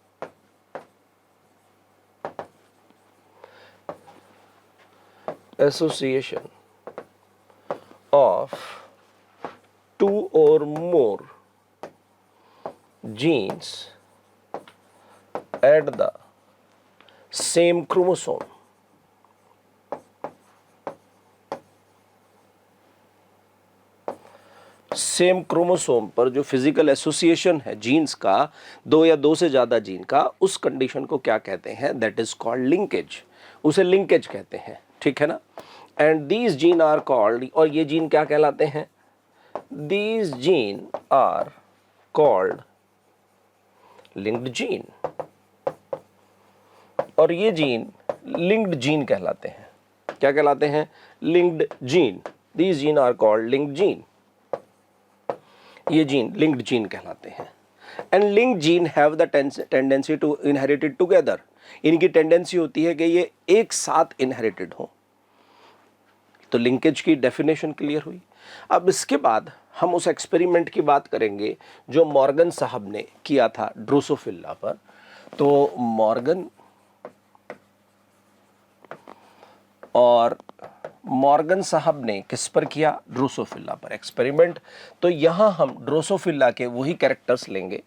association of two or more genes at the same chromosome। Same chromosome पर जो फिजिकल एसोसिएशन है जीन्स का, दो या दो से ज्यादा जीन का, उस कंडीशन को क्या कहते हैं? दैट इज कॉल्ड लिंकेज, उसे लिंकेज कहते हैं, ठीक है ना। And these gene are called, और ये जीन क्या कहलाते हैं? These genes are called linked gene, और ये जीन linked gene कहलाते हैं। क्या कहलाते हैं? linked gene। These genes are called linked gene। ये जीन linked gene कहलाते हैं। And linked gene have the tendency to inherit it together। इनकी टेंडेंसी होती है कि ये एक साथ इनहेरिटेड हो। तो लिंकेज की डेफिनेशन क्लियर हुई। अब इसके बाद हम उस एक्सपेरिमेंट की बात करेंगे जो मॉर्गन साहब ने किया था ड्रोसोफिला पर। तो मॉर्गन साहब ने किस पर किया? ड्रोसोफिला पर एक्सपेरिमेंट। तो यहां हम ड्रोसोफिला के वही कैरेक्टर्स लेंगे।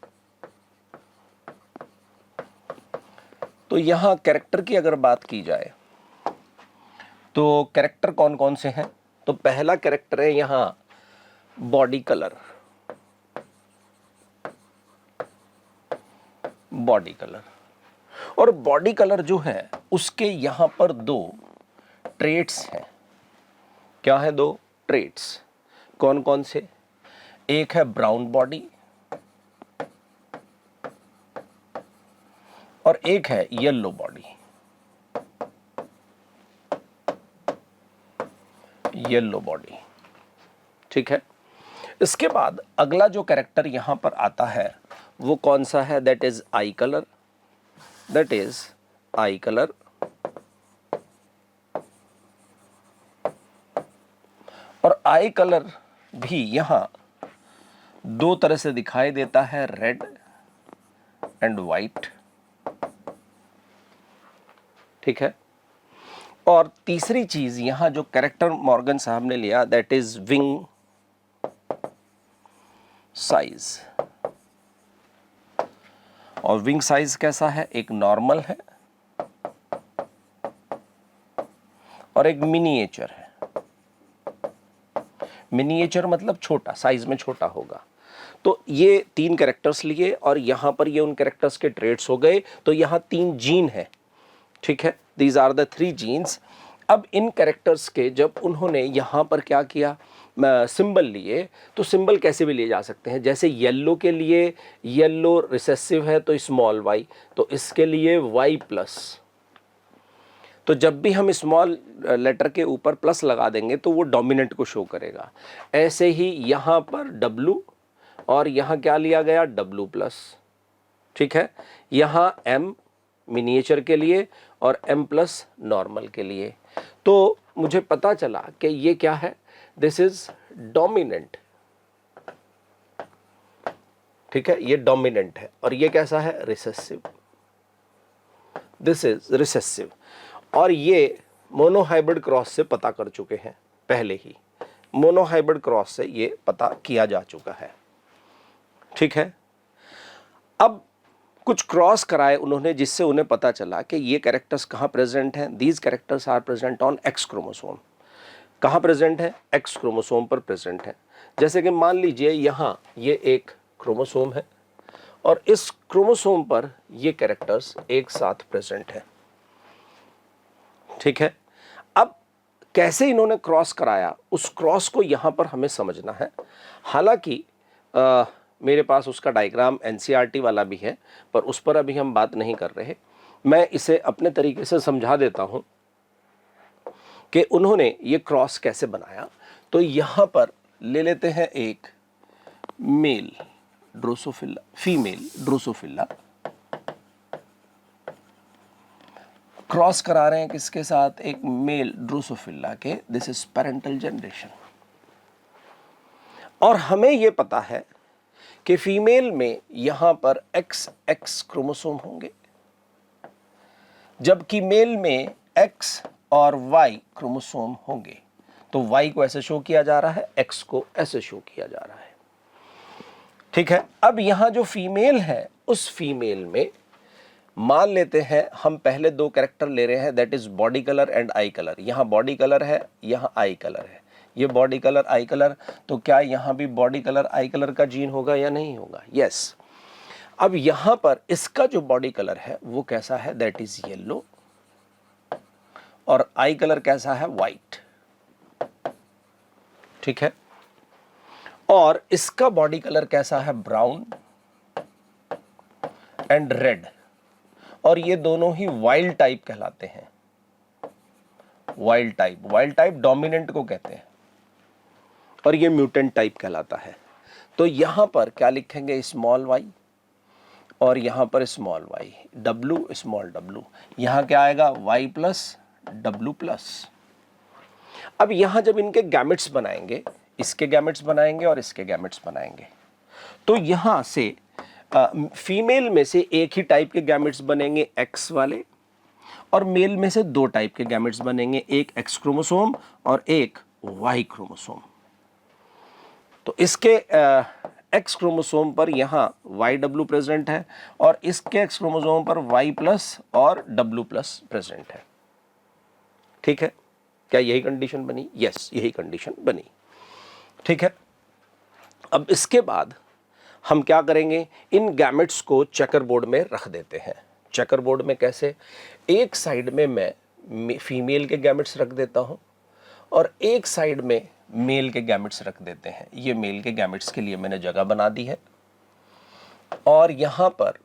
तो यहां कैरेक्टर की अगर बात की जाए तो कैरेक्टर कौन कौन से हैं? तो पहला कैरेक्टर है यहां बॉडी कलर, बॉडी कलर। और बॉडी कलर जो है उसके यहां पर दो ट्रेट्स हैं। क्या है? दो ट्रेट्स। कौन कौन से? एक है ब्राउन बॉडी और एक है येलो बॉडी। Yellow body. ठीक है, इसके बाद अगला जो कैरेक्टर यहां पर आता है वो कौन सा है? That is I colour, that is I colour. और आई कलर भी यहां दो तरह से दिखाई देता है, रेड एंड वाइट। ठीक है, और तीसरी चीज यहां जो कैरेक्टर मॉर्गन साहब ने लिया दैट इज विंग साइज। और विंग साइज कैसा है? एक नॉर्मल है और एक मिनिएचर है। मिनिएचर मतलब छोटा, साइज में छोटा होगा। तो ये तीन कैरेक्टर्स लिए और यहां पर ये उन कैरेक्टर्स के ट्रेड्स हो गए। तो यहां तीन जीन है। ठीक है, दीज आर द 3 जीन्स। अब इन कैरेक्टर्स के जब उन्होंने यहां पर क्या किया, सिंबल लिए, तो सिंबल कैसे भी लिए जा सकते हैं। जैसे येलो के लिए येलो रिसेसिव है तो स्मॉल वाई, तो इसके लिए वाई प्लस। तो जब भी हम स्मॉल लेटर के ऊपर प्लस लगा देंगे तो वो डोमिनेंट को शो करेगा। ऐसे ही यहाँ पर W और यहाँ क्या लिया गया? W plus. ठीक है, यहाँ M मिनिएचर के लिए और M प्लस नॉर्मल के लिए। तो मुझे पता चला कि ये क्या है? This is dominant. ठीक है, ये डोमिनेंट है। और ये कैसा है? रिसेसिव। This is recessive. और ये मोनोहाइब्रिड क्रॉस से पता कर चुके हैं पहले ही। मोनोहाइब्रिड क्रॉस से ये पता किया जा चुका है। ठीक है, अब कुछ क्रॉस कराए उन्होंने जिससे उन्हें पता चला कि ये कैरेक्टर्स कहाँ प्रेजेंट हैं। These characters are present on X chromosome. कहाँ प्रेजेंट है? एक्स क्रोमोसोम पर प्रेजेंट है। जैसे कि मान लीजिए यहाँ ये एक क्रोमोसोम है और इस क्रोमोसोम पर ये कैरेक्टर्स एक साथ प्रेजेंट है। ठीक है, अब कैसे इन्होंने क्रॉस कराया, उस क्रॉस को यहां पर हमें समझना है। हालांकि मेरे पास उसका डायग्राम एनसीईआरटी वाला भी है, पर उस पर अभी हम बात नहीं कर रहे। मैं इसे अपने तरीके से समझा देता हूं कि उन्होंने ये क्रॉस कैसे बनाया। तो यहां पर ले लेते हैं एक male Drosophila, female Drosophila. Cross करा रहे हैं किसके साथ? एक मेल ड्रोसोफिला के। This is parental generation. और हमें यह पता है कि फीमेल में यहां पर XX क्रोमोसोम होंगे, जबकि मेल में X और Y क्रोमोसोम होंगे। तो Y को ऐसे शो किया जा रहा है, X को ऐसे शो किया जा रहा है। ठीक है, अब यहां जो फीमेल है उस फीमेल में मान लेते हैं हम पहले दो कैरेक्टर ले रहे हैं, that is body colour and I colour. यहां बॉडी कलर है, यहां आई कलर है। ये बॉडी कलर आई कलर, तो क्या यहां भी बॉडी कलर आई कलर का जीन होगा या नहीं होगा? यस। अब यहां पर इसका जो बॉडी कलर है वो कैसा है? That is yellow. और आई कलर कैसा है? वाइट। ठीक है, और इसका बॉडी कलर कैसा है? Brown and red. और ये दोनों ही वाइल्ड टाइप कहलाते हैं। वाइल्ड टाइप डोमिनेंट को कहते हैं और ये म्यूटेंट टाइप कहलाता है। तो यहां पर क्या लिखेंगे? स्मॉल वाई और यहां पर स्मॉल वाई, डब्लू स्मॉल डब्लू। यहां क्या आएगा? Y plus W plus. अब यहां जब इनके गैमेट्स बनाएंगे, इसके गैमेट्स बनाएंगे और इसके गैमेट्स बनाएंगे, तो यहां से फीमेल में से एक ही टाइप के गैमेट्स बनेंगे एक्स वाले, और मेल में से दो टाइप के गैमेट्स बनेंगे, एक एक्स क्रोमोसोम और एक वाई क्रोमोसोम। तो इसके एक्स क्रोमोसोम पर यहां YW प्रेजेंट है और इसके एक्स क्रोमोसोम पर Y प्लस और W प्लस प्रेजेंट है। ठीक है, क्या यही कंडीशन बनी? यस, यही कंडीशन बनी। ठीक है, अब इसके बाद हम क्या करेंगे? इन गैमेट्स को चेकर बोर्ड में रख देते हैं। चेकर बोर्ड में कैसे? एक साइड में मैं फीमेल के गैमेट्स रख देता हूं और एक साइड में मेल के गैमेट्स रख देते हैं। ये मेल के गैमेट्स के लिए मैंने जगह बना दी है और यहां पर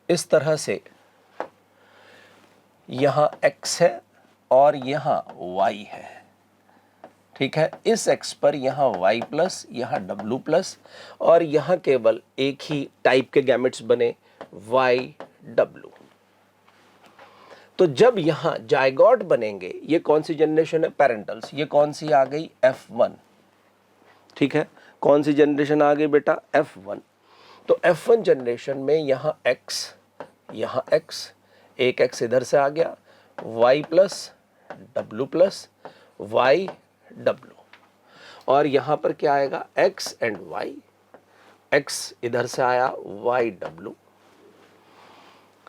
इस तरह से यहां X है और यहां Y है। ठीक है। इस x पर यहाँ y प्लस, यहाँ w प्लस, और यहाँ केवल एक ही टाइप के गैमेट्स बने y w। तो जब यहाँ जायगोट बनेंगे, ये कौन सी जनरेशन है? पेरेंटल्स। ये कौन सी आ गई? F1। ठीक है, कौन सी जनरेशन आ गई बेटा? F1। तो F1 जनरेशन में यहाँ x, एक x इधर से आ गया, y plus w plus y w, और यहाँ पर क्या आएगा? x एंड y, x इधर से आया, y w।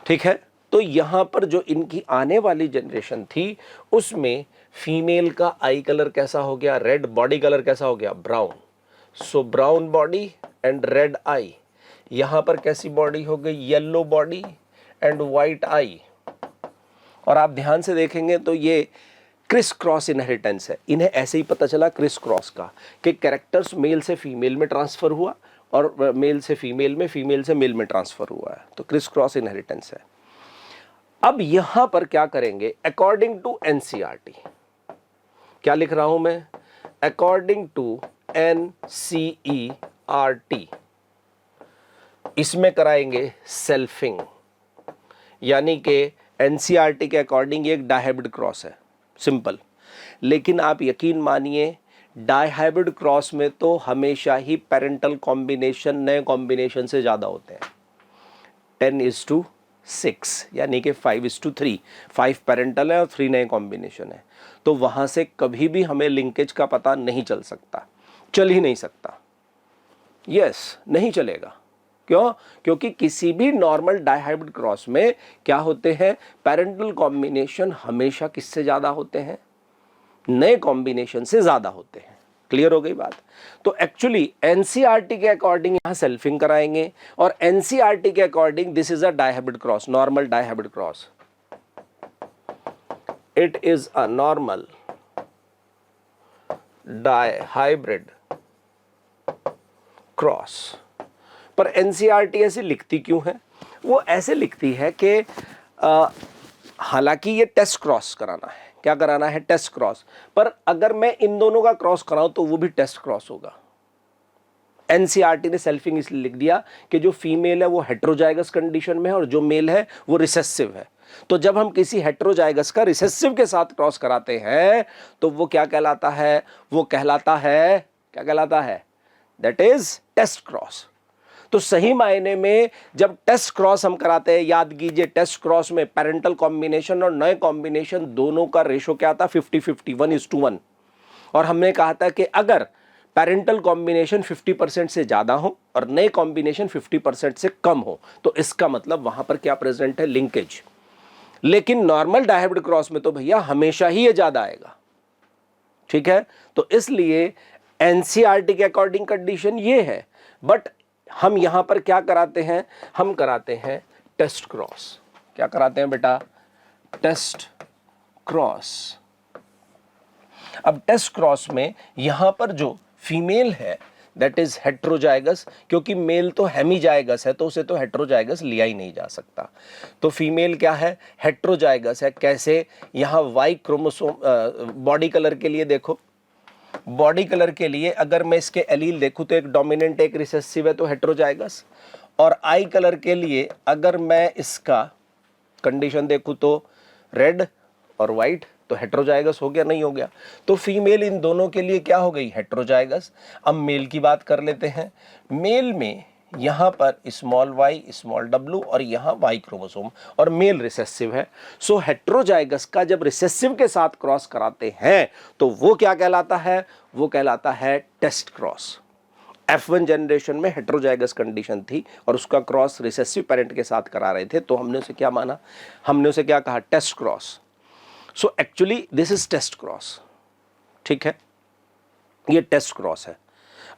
ठीक है, तो यहाँ पर जो इनकी आने वाली जनरेशन थी उसमें फीमेल का आई कलर कैसा हो गया? रेड। बॉडी कलर कैसा हो गया? Brown. So brown body and red eye. यहाँ पर कैसी बॉडी हो गई? Yellow body and white eye. और आप ध्यान से देखेंगे तो ये क्रिस क्रॉस इनहेरिटेंस है। इन्हें ऐसे ही पता चला क्रिस क्रॉस का, कि कैरेक्टर्स मेल से फीमेल में ट्रांसफर हुआ और मेल से फीमेल में, फीमेल से मेल में ट्रांसफर हुआ है। तो क्रिस क्रॉस इनहेरिटेंस है। अब यहां पर क्या करेंगे? अकॉर्डिंग टू एनसीईआरटी, क्या लिख रहा हूं मैं? अकॉर्डिंग टू एनसीईआरटी, इसमें कराएंगे सेल्फिंग, यानी कि एनसीईआरटी के अकॉर्डिंग ये एक डायहाइब्रिड क्रॉस है, सिंपल। लेकिन आप यकीन मानिए, डायहाइब्रिड क्रॉस में तो हमेशा ही पेरेंटल कॉम्बिनेशन नए कॉम्बिनेशन से ज़्यादा होते हैं। 10:6, यानी कि 5:3। 5 पेरेंटल है और 3 नए कॉम्बिनेशन है। तो वहाँ से कभी भी हमें लिंकेज का पता नहीं चल सकता, चल ही नहीं सकता। यस, नहीं चलेगा। क्यों? क्योंकि किसी भी नॉर्मल डायहाइब्रिड क्रॉस में क्या होते हैं? पेरेंटल कॉम्बिनेशन हमेशा किससे ज़्यादा होते हैं? नए कॉम्बिनेशन से ज़्यादा होते हैं। क्लियर हो गई बात? तो एक्चुअली एनसीईआरटी के अकॉर्डिंग यहाँ सेल्फिंग कराएंगे, और एनसीईआरटी के according this is a dihybrid cross, normal dihybrid cross. It is a normal dihybrid cross. पर एनसीईआरटी ऐसे लिखती क्यों है? वो ऐसे लिखती है कि हालांकि ये टेस्ट क्रॉस कराना है। क्या कराना है? Test cross. पर अगर मैं इन दोनों का क्रॉस कराऊं तो वो भी टेस्ट क्रॉस होगा। एनसीईआरटी ने सेल्फिंग इसलिए लिख दिया कि जो फीमेल है वो हेटेरोजाइगस कंडीशन में है और जो मेल है वो रिसेसिव है। तो जब हम किसी हेटेरोजाइगस का रिसेसिव के साथ क्रॉस कराते हैं तो वो क्या कहलाता है? वो कहलाता है, क्या कहलाता है? That is test cross. तो सही मायने में जब टेस्ट क्रॉस हम कराते हैं, याद कीजिए टेस्ट क्रॉस में पेरेंटल कॉम्बिनेशन और नए कॉम्बिनेशन दोनों का रेशो क्या था? 50-50, 1:1। और हमने कहा था कि अगर पेरेंटल कॉम्बिनेशन 50% से ज्यादा हो और नए कॉम्बिनेशन 50% से कम हो तो इसका मतलब वहां पर क्या प्रेजेंट है? लिंकेज। लेकिन नॉर्मल डायहाइब्रिड क्रॉस में तो भैया हमेशा ही ये ज्यादा आएगा। ठीक है, तो इसलिए एनसीईआरटी के अकॉर्डिंग कंडीशन ये है। बट हम यहां पर क्या कराते हैं? हम कराते हैं टेस्ट क्रॉस। क्या कराते हैं बेटा? Test cross. अब टेस्ट क्रॉस में यहां पर जो फीमेल है दैट इज हेटेरोजाइगस, क्योंकि मेल तो हेमीजाइगस है तो उसे तो हेटेरोजाइगस लिया ही नहीं जा सकता। तो फीमेल क्या है? हेटेरोजाइगस है। कैसे? यहां वाई क्रोमोसोम, बॉडी कलर के लिए देखो, बॉडी कलर के लिए अगर मैं इसके एलील देखूं तो एक डोमिनेंट एक रिसेसिव है तो हेटेरोजाइगस। और आई कलर के लिए अगर मैं इसका कंडीशन देखूं तो रेड और वाइट, तो हेटेरोजाइगस हो गया? नहीं हो गया। तो फीमेल इन दोनों के लिए क्या हो गई? हेटेरोजाइगस। अब मेल की बात कर लेते हैं। मेल में यहां पर स्मॉल वाई स्मॉल डब्ल्यू और यहां वाई क्रोमोसोम, और मेल रिसेसिव है। सो हेटेरोजाइगस का जब रिसेसिव के साथ क्रॉस कराते हैं तो वो क्या कहलाता है? वो कहलाता है टेस्ट क्रॉस। F1 जनरेशन में हेटेरोजाइगस कंडीशन थी और उसका क्रॉस रिसेसिव पेरेंट के साथ करा रहे थे, तो हमने उसे क्या माना? हमने उसे क्या कहा? Test cross. So actually this is test cross. ठीक है, ये टेस्ट क्रॉस है।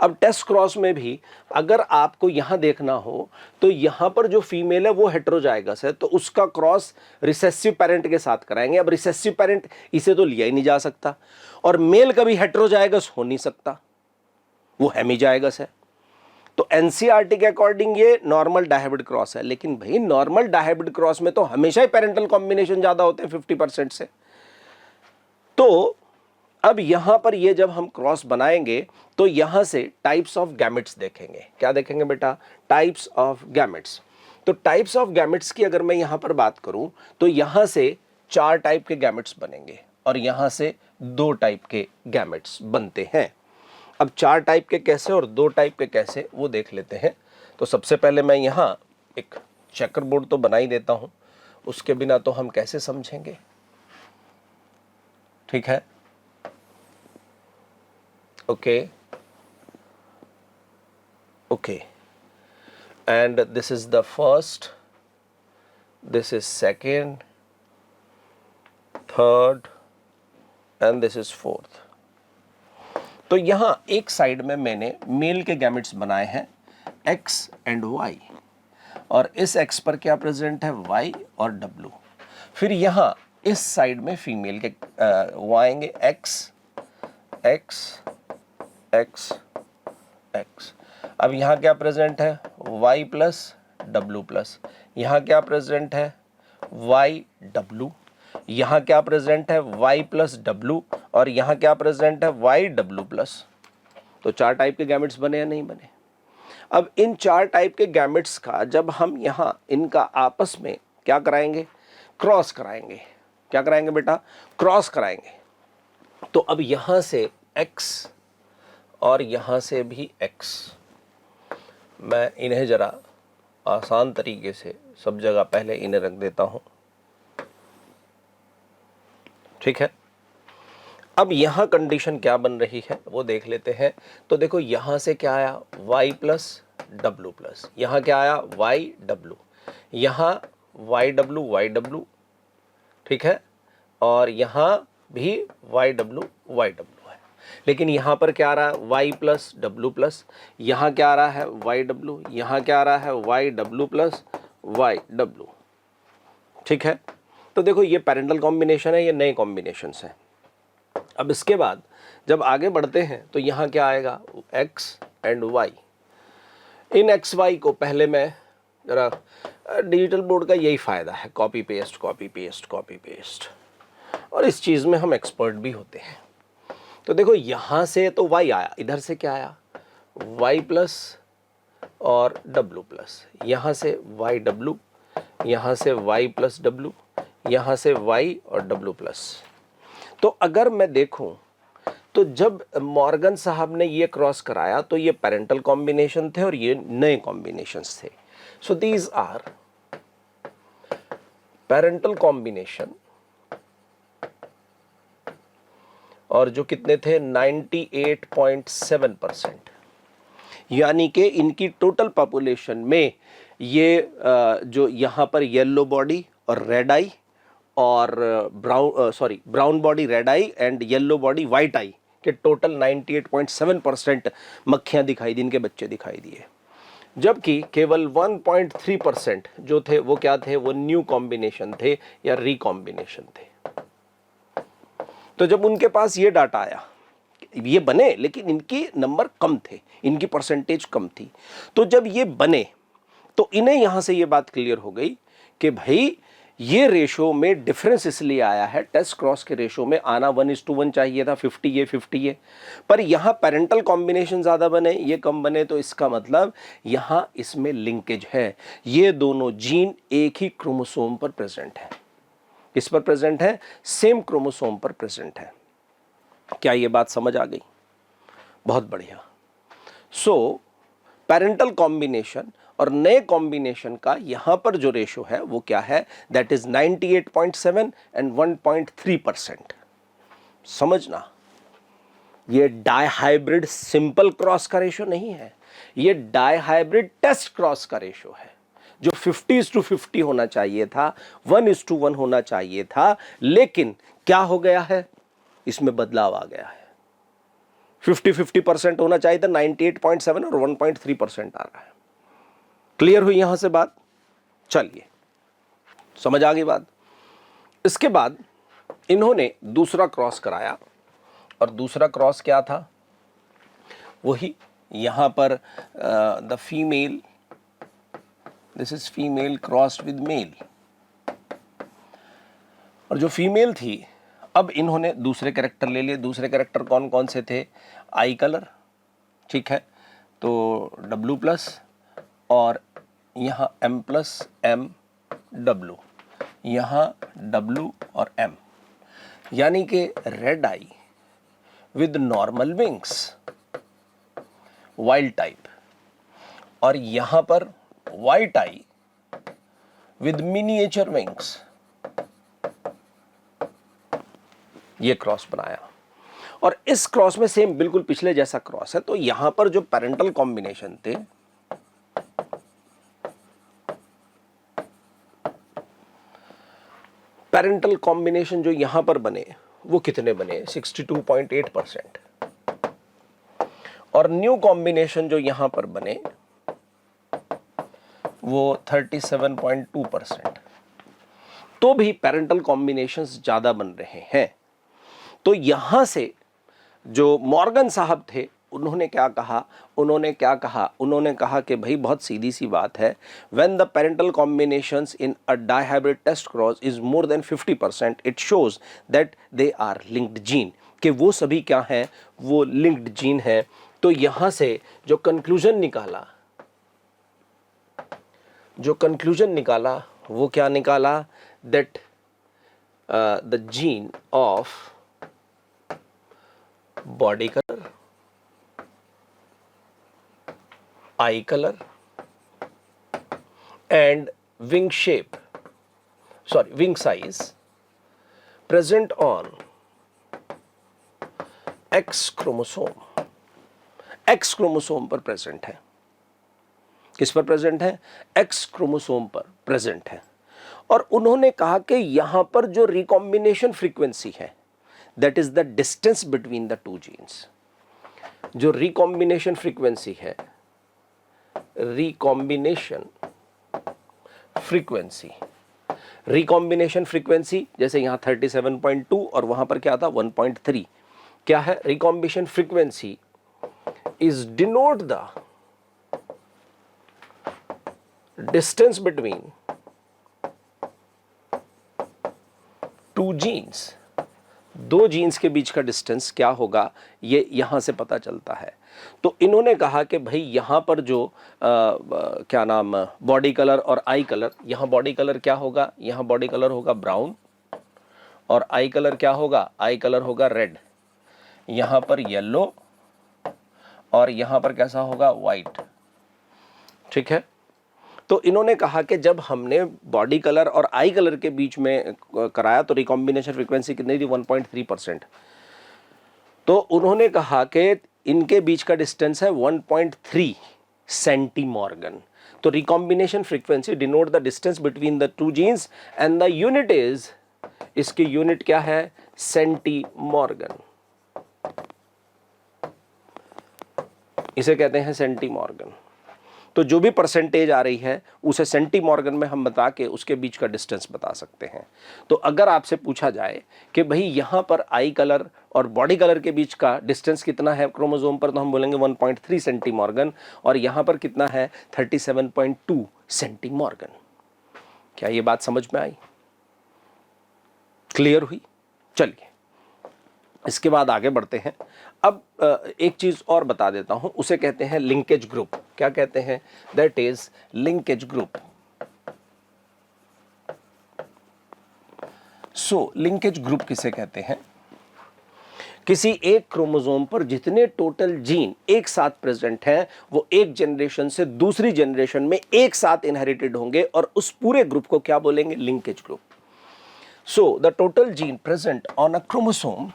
अब टेस्ट क्रॉस में भी अगर आपको यहां देखना हो तो यहां पर जो फीमेल है वो हेटेरोजाइगस है तो उसका क्रॉस रिसेसिव पेरेंट के साथ कराएंगे। अब रिसेसिव पेरेंट इसे तो लिया ही नहीं जा सकता, और मेल कभी हेटेरोजाइगस हो नहीं सकता, वो हेमीजाइगस है। तो एनसीईआरटी के अकॉर्डिंग ये नॉर्मल डायहाइब्रिड क्रॉस है। लेकिन भाई नॉर्मल डायहाइब्रिड क्रॉस में तो हमेशा ही पेरेंटल कॉम्बिनेशन ज्यादा होते हैं 50% से। तो अब यहां पर ये जब हम क्रॉस बनाएंगे तो यहां से टाइप्स ऑफ गैमेट्स देखेंगे। क्या देखेंगे बेटा? Types of gametes. तो टाइप्स ऑफ गैमेट्स की अगर मैं यहां पर बात करूं तो यहां से 4 टाइप के गैमेट्स बनेंगे और यहां से 2 टाइप के गैमेट्स बनते हैं। अब 4 टाइप के कैसे और 2 टाइप के कैसे वो देख लेते हैं। तो सबसे पहले मैं यहां एक चेकर बोर्ड तो बना ही देता हूं, उसके बिना तो हम कैसे समझेंगे? ठीक है, okay, okay, and this is the first, this is second, third and this is fourth। तो यहां एक साइड में मैंने मेल के गैमेट्स बनाए हैं x एंड y, और इस x पर क्या प्रेजेंट है? y और w। फिर यहां इस साइड में फीमेल के वो आएंगे x x x x। अब यहाँ क्या प्रेजेंट है? y plus W plus. यहाँ क्या प्रेजेंट है? y w। यहाँ क्या प्रेजेंट है? y प्लस डब्लू, और यहाँ क्या प्रेजेंट है? y w plus. तो 4 टाइप के गैमेट्स बने या नहीं बने? अब इन 4 टाइप के गैमेट्स का जब हम यहाँ इनका आपस में क्या कराएंगे? क्रॉस कराएंगे। क्या कराएंगे बेटा? क्रॉस कराएंगे। तो अब यहाँ से x और यहाँ से भी x, मैं इन्हें जरा आसान तरीके से सब जगह पहले इन्हें रख देता हूं। ठीक है, अब यहां कंडीशन क्या बन रही है वो देख लेते हैं। तो देखो यहां से क्या आया? y plus W plus. यहां क्या आया? y W. यहां y डब्लू, ठीक है, और यहां भी y डब्लू है। लेकिन यहां पर क्या आ रहा है? y plus W plus. यहां क्या आ रहा है? y W. यहां क्या आ रहा है? y W plus y W. ठीक है, तो देखो ये पैरेंटल कॉम्बिनेशन है, ये नए कॉम्बिनेशंस हैं। अब इसके बाद जब आगे बढ़ते हैं तो यहां क्या आएगा? x and y। In x y को पहले मैं जरा, डिजिटल बोर्ड का यही फायदा है, copy paste copy paste copy paste, और इस चीज में हम एक्सपर्ट भी होते हैं। तो देखो यहां से तो y आया, इधर से क्या आया? y प्लस और w प्लस। यहां से y w, यहां से y प्लस w, यहां से y और w प्लस। तो अगर मैं देखूं तो जब मॉर्गन साहब ने ये क्रॉस कराया तो ये पेरेंटल कॉम्बिनेशन थे और ये नए कॉम्बिनेशंस थे। So these are parental combination, और जो कितने थे? 98.7%। यानी कि इनकी टोटल पॉपुलेशन में ये जो यहाँ पर येलो बॉडी और रेड आई और brown body red eye and yellow body white eye के टोटल 98.7% मक्खियाँ दिखाई दी, इनके बच्चे दिखाई दिए। जबकि केवल 1.3% जो थे वो क्या थे? वो न्यू कॉम्बिनेशन थे या रिकॉम्बिनेशन थे। तो जब उनके पास ये डाटा आया, ये बने लेकिन इनकी नंबर कम थे, इनकी परसेंटेज कम थी, तो जब ये बने तो इन्हें यहां से ये बात क्लियर हो गई कि भाई ये रेशो में डिफरेंस इसलिए आया है, टेस्ट क्रॉस के रेशो में आना 1:1 चाहिए था, 50 ये 50 ये, पर यहां पेरेंटल कॉम्बिनेशन ज्यादा बने, ये कम बने, तो इसका मतलब यहां इसमें लिंकेज है। ये दोनों जीन एक ही क्रोमोसोम पर प्रेजेंट है। किस पर प्रेजेंट है? सेम क्रोमोसोम पर प्रेजेंट है। क्या ये बात समझ आ गई? बहुत बढ़िया। सो पेरेंटल कॉम्बिनेशन और नए कॉम्बिनेशन का यहां पर जो रेशो है वो क्या है? That is 98.7 and 1.3%। समझना, ये डाइहाइब्रिड सिंपल क्रॉस का रेशो नहीं है, ये डाइहाइब्रिड टेस्ट क्रॉस का रेशो है। जो 50:50 होना चाहिए था, 1:1 होना चाहिए था, लेकिन क्या हो गया है? इसमें बदलाव आ गया है। 50-50% होना चाहिए था, 98.7 और 1.3% आ रहा है। क्लियर हुई यहां से बात? चलिए, समझ आ गई बात। इसके बाद इन्होंने दूसरा क्रॉस कराया, और दूसरा क्रॉस क्या था? वही यहां पर the female, this is female crossed with male, और जो फीमेल थी अब इन्होंने दूसरे कैरेक्टर ले लिए। दूसरे कैरेक्टर कौन कौन से थे? आई कलर, ठीक है, तो W प्लस और यहाँ M प्लस M W, यहाँ W और M, यानी कि red I with normal wings wild type, और यहां पर white I with miniature wings, ये क्रॉस बनाया। और इस क्रॉस में सेम बिल्कुल पिछले जैसा क्रॉस है। तो यहां पर जो पेरेंटल कॉम्बिनेशन थे, पेरेंटल कॉम्बिनेशन जो यहां पर बने वो कितने बने? 62.8%। और न्यू कॉम्बिनेशन जो यहां पर बने वो 37.2%। तो भी पेरेंटल कॉम्बिनेशंस ज्यादा बन रहे हैं। तो यहां से जो मॉर्गन साहब थे उन्होंने क्या कहा? उन्होंने कहा कि भाई बहुत सीधी सी बात है, when the parental combinations in a dihybrid test cross is more than 50%, it shows that they are linked gene, कि वो सभी क्या हैं? वो लिंक्ड जीन है। तो यहां से जो कंक्लूजन निकाला वो क्या निकाला? That the gene of body colour, eye color and wing size present on X chromosome, X chromosome पर प्रेजेंट है। किस पर प्रेजेंट है? X क्रोमोसोम पर प्रेजेंट है। और उन्होंने कहा कि यहां पर जो रिकॉम्बिनेशन फ्रीक्वेंसी है, that is the distance between the two genes. जो रिकॉम्बिनेशन फ्रीक्वेंसी है, रिकॉम्बिनेशन फ्रीक्वेंसी जैसे यहां 37.2 और वहां पर क्या था? 1.3। क्या है? Recombination frequency is denote the distance between two genes. दो जीन्स के बीच का डिस्टेंस क्या होगा, ये यहां से पता चलता है। तो इन्होंने कहा कि भाई यहां पर जो क्या नाम, बॉडी कलर और आई कलर, यहां बॉडी कलर क्या होगा? यहां बॉडी कलर होगा ब्राउन, और आई कलर क्या होगा? आई कलर होगा रेड। यहां पर येलो, और यहां पर कैसा होगा? वाइट, ठीक है। तो इन्होंने कहा कि जब हमने बॉडी कलर और आई कलर के बीच में कराया तो रिकॉम्बिनेशन फ्रीक्वेंसी कितनी थी? 1.3%। तो उन्होंने कहा कि इनके बीच का डिस्टेंस है 1.3 सेंटीमॉर्गन। तो recombination frequency denote the distance between the two genes and the unit is, इसकी यूनिट क्या है? सेंटीमॉर्गन। इसे कहते हैं सेंटीमॉर्गन। तो जो भी परसेंटेज आ रही है उसे सेंटीमॉर्गन में हम बता के उसके बीच का डिस्टेंस बता सकते हैं। तो अगर आपसे पूछा जाए कि भाई यहां पर आई कलर और बॉडी कलर के बीच का डिस्टेंस कितना है क्रोमोसोम पर, तो हम बोलेंगे 1.3 सेंटीमॉर्गन, और यहां पर कितना है? 37.2 सेंटीमॉर्गन। क्या ये बात समझ में आई? क्लियर हुई? चलिए इसके बाद आगे बढ़ते हैं। अब एक चीज और बता देता हूं, उसे कहते हैं लिंकेज ग्रुप। क्या कहते हैं? That is linkage group. So linkage group किसे कहते हैं? किसी एक क्रोमोसोम पर जितने टोटल जीन एक साथ प्रेजेंट हैं वो एक जनरेशन से दूसरी जनरेशन में एक साथ इनहेरिटेड होंगे, और उस पूरे ग्रुप को क्या बोलेंगे? Linkage group. So the total gene present on a chromosome,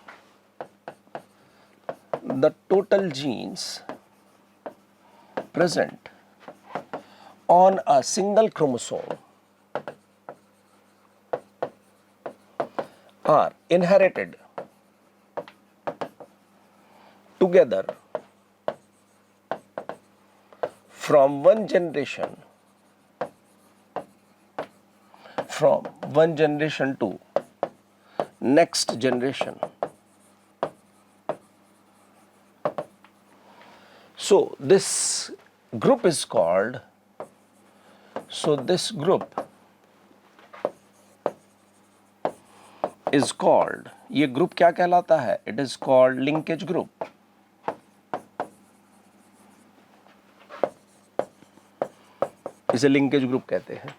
the total genes present on a single chromosome are inherited together from one generation to next generation. So this group is called, this group is called, ये ग्रुप क्या कहलाता है? It is called linkage group. इसे लिंकेज ग्रुप कहते हैं,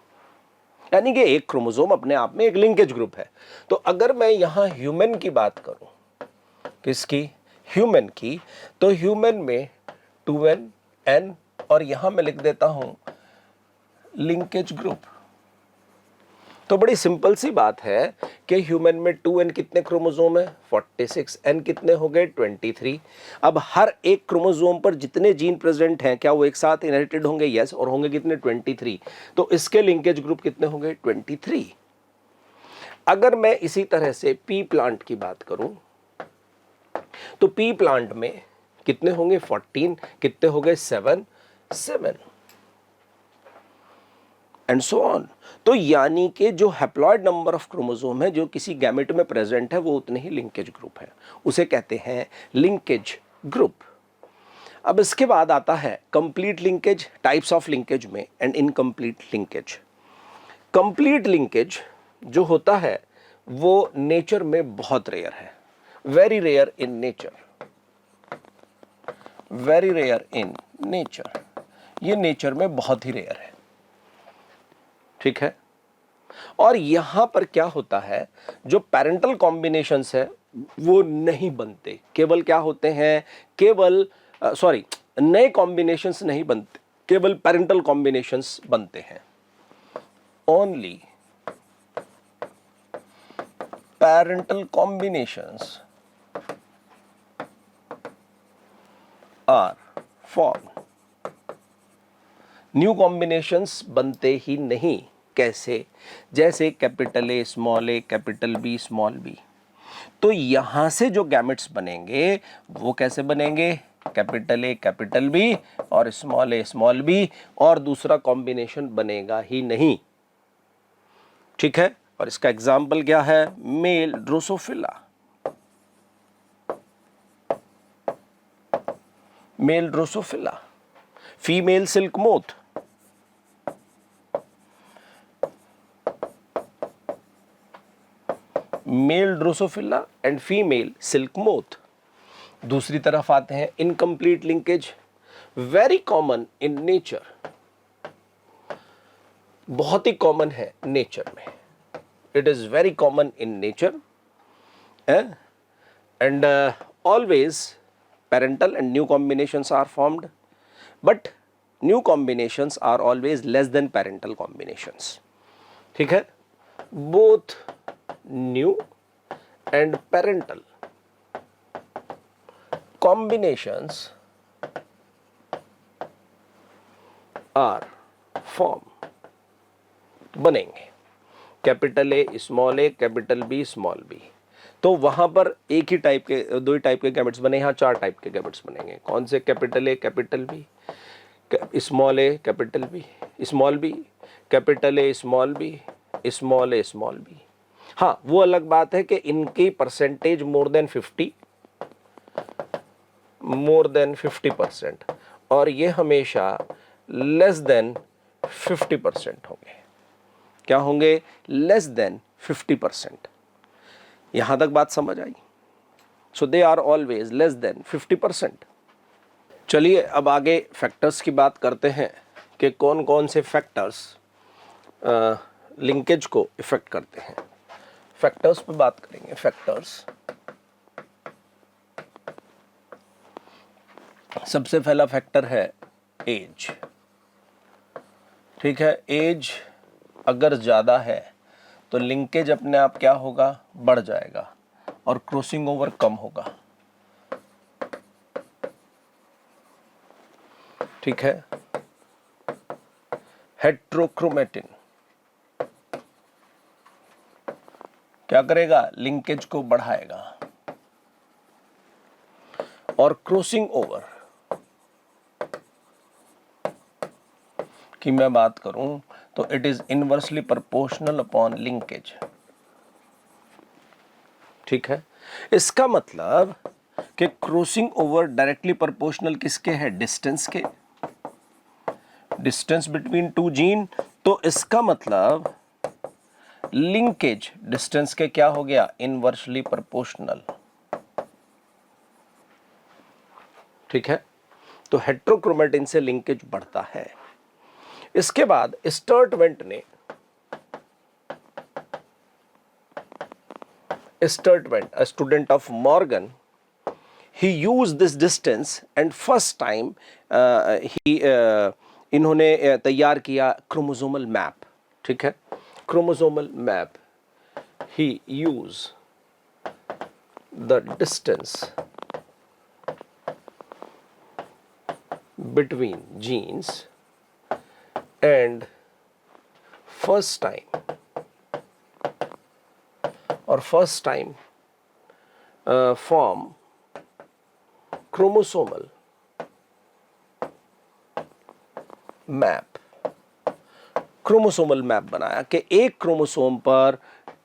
यानी कि एक क्रोमोसोम अपने आप में एक लिंकेज ग्रुप है। तो अगर मैं यहां ह्यूमन की बात करूं, किसकी? ह्यूमन की, तो ह्यूमन में 2n n और यहां मैं लिख देता हूं लिंकेज ग्रुप। तो बड़ी सिंपल सी बात है कि ह्यूमन में 2n कितने क्रोमोसोम है? 46। n कितने हो गए? 23। अब हर एक क्रोमोसोम पर जितने जीन प्रेजेंट हैं क्या वो एक साथ इनहेरिटेड होंगे? यस। और होंगे कितने? 23। तो इसके लिंकेज ग्रुप कितने हो गए? 23। अगर मैं इसी तरह से पी प्लांट की बात करूं तो पी प्लांट में कितने होंगे? 14। कितने हो गए? 7 एंड सो ऑन। तो यानी कि जो हैप्लॉइड नंबर ऑफ क्रोमोसोम है जो किसी गैमेट में प्रेजेंट है वो उतने ही लिंकेज ग्रुप है, उसे कहते हैं लिंकेज ग्रुप। अब इसके बाद आता है complete linkage, types of linkage में and incomplete linkage. Complete linkage जो होता है वो नेचर में बहुत रेयर है, very rare in nature, very rare in nature. ये नेचर में बहुत ही रेयर है, ठीक है। और यहां पर क्या होता है, जो पेरेंटल कॉम्बिनेशंस है वो नहीं बनते, केवल क्या होते हैं? केवल नए कॉम्बिनेशंस नहीं बनते, केवल पेरेंटल कॉम्बिनेशंस बनते हैं। Only parental combinations are form. New combinations बनते ही नहीं। कैसे? जैसे capital A small A, capital B small b. तो यहां से जो गैमेट्स बनेंगे वो कैसे बनेंगे? कैपिटल ए कैपिटल बी और स्मॉल ए स्मॉल बी, और दूसरा कॉम्बिनेशन बनेगा ही नहीं, ठीक है। और इसका एग्जाम्पल क्या है? Male Drosophila, male Drosophila. Female silk moth, male Drosophila and female silk moth. दूसरी तरफ आते हैं incomplete linkage, very common in nature, बहुत ही कॉमन है नेचर में। It is very common in nature and always parental and new combinations are formed, but new combinations are always less than parental combinations, ठीक है। both new and parental combinations are formed, बनेंगे। Capital A small A, capital B small b, तो वहां पर एक ही टाइप के, दो ही टाइप के गैमेट्स बने, यहाँ 4 टाइप के गैमेट्स बनेंगे। कौन से? Capital A capital B, small A capital B small b, capital A small b, small a small b. हाँ, वो अलग बात है कि इनकी परसेंटेज मोर देन 50% और ये हमेशा लेस देन 50% होंगे। क्या होंगे? Less than 50%। यहां तक बात समझ आई? So they are always less than 50%। चलिए अब आगे फैक्टर्स की बात करते हैं कि कौन कौन से फैक्टर्स लिंकेज को इफेक्ट करते हैं। फैक्टर्स पे बात करेंगे। फैक्टर्स, सबसे पहला फैक्टर है एज, ठीक है। एज अगर ज़्यादा है तो लिंकेज अपने आप क्या होगा? बढ़ जाएगा और क्रॉसिंग ओवर कम होगा, ठीक है। हेट्रोक्रोमेटिन क्या करेगा? लिंकेज को बढ़ाएगा। और क्रॉसिंग ओवर की मैं बात करूं तो it is inversely proportional upon linkage, ठीक है। इसका मतलब कि क्रॉसिंग ओवर डायरेक्टली प्रोपोर्शनल किसके है? डिस्टेंस के, डिस्टेंस बिटवीन टू जीन। तो इसका मतलब लिंकेज डिस्टेंस के क्या हो गया, इनवर्सली प्रोपोर्शनल। ठीक है, तो हेट्रोक्रोमेटिन से लिंकेज बढ़ता है। इसके बाद स्टर्टवेंट ने Sturtevant, a student of Morgan, he used this distance and first time इन्होंने तैयार किया क्रोमोसोमल मैप। ठीक है, chromosomal map, he used the distance between genes and first time form chromosomal map. Chromosomal map बनाया कि एक क्रोमोसोम पर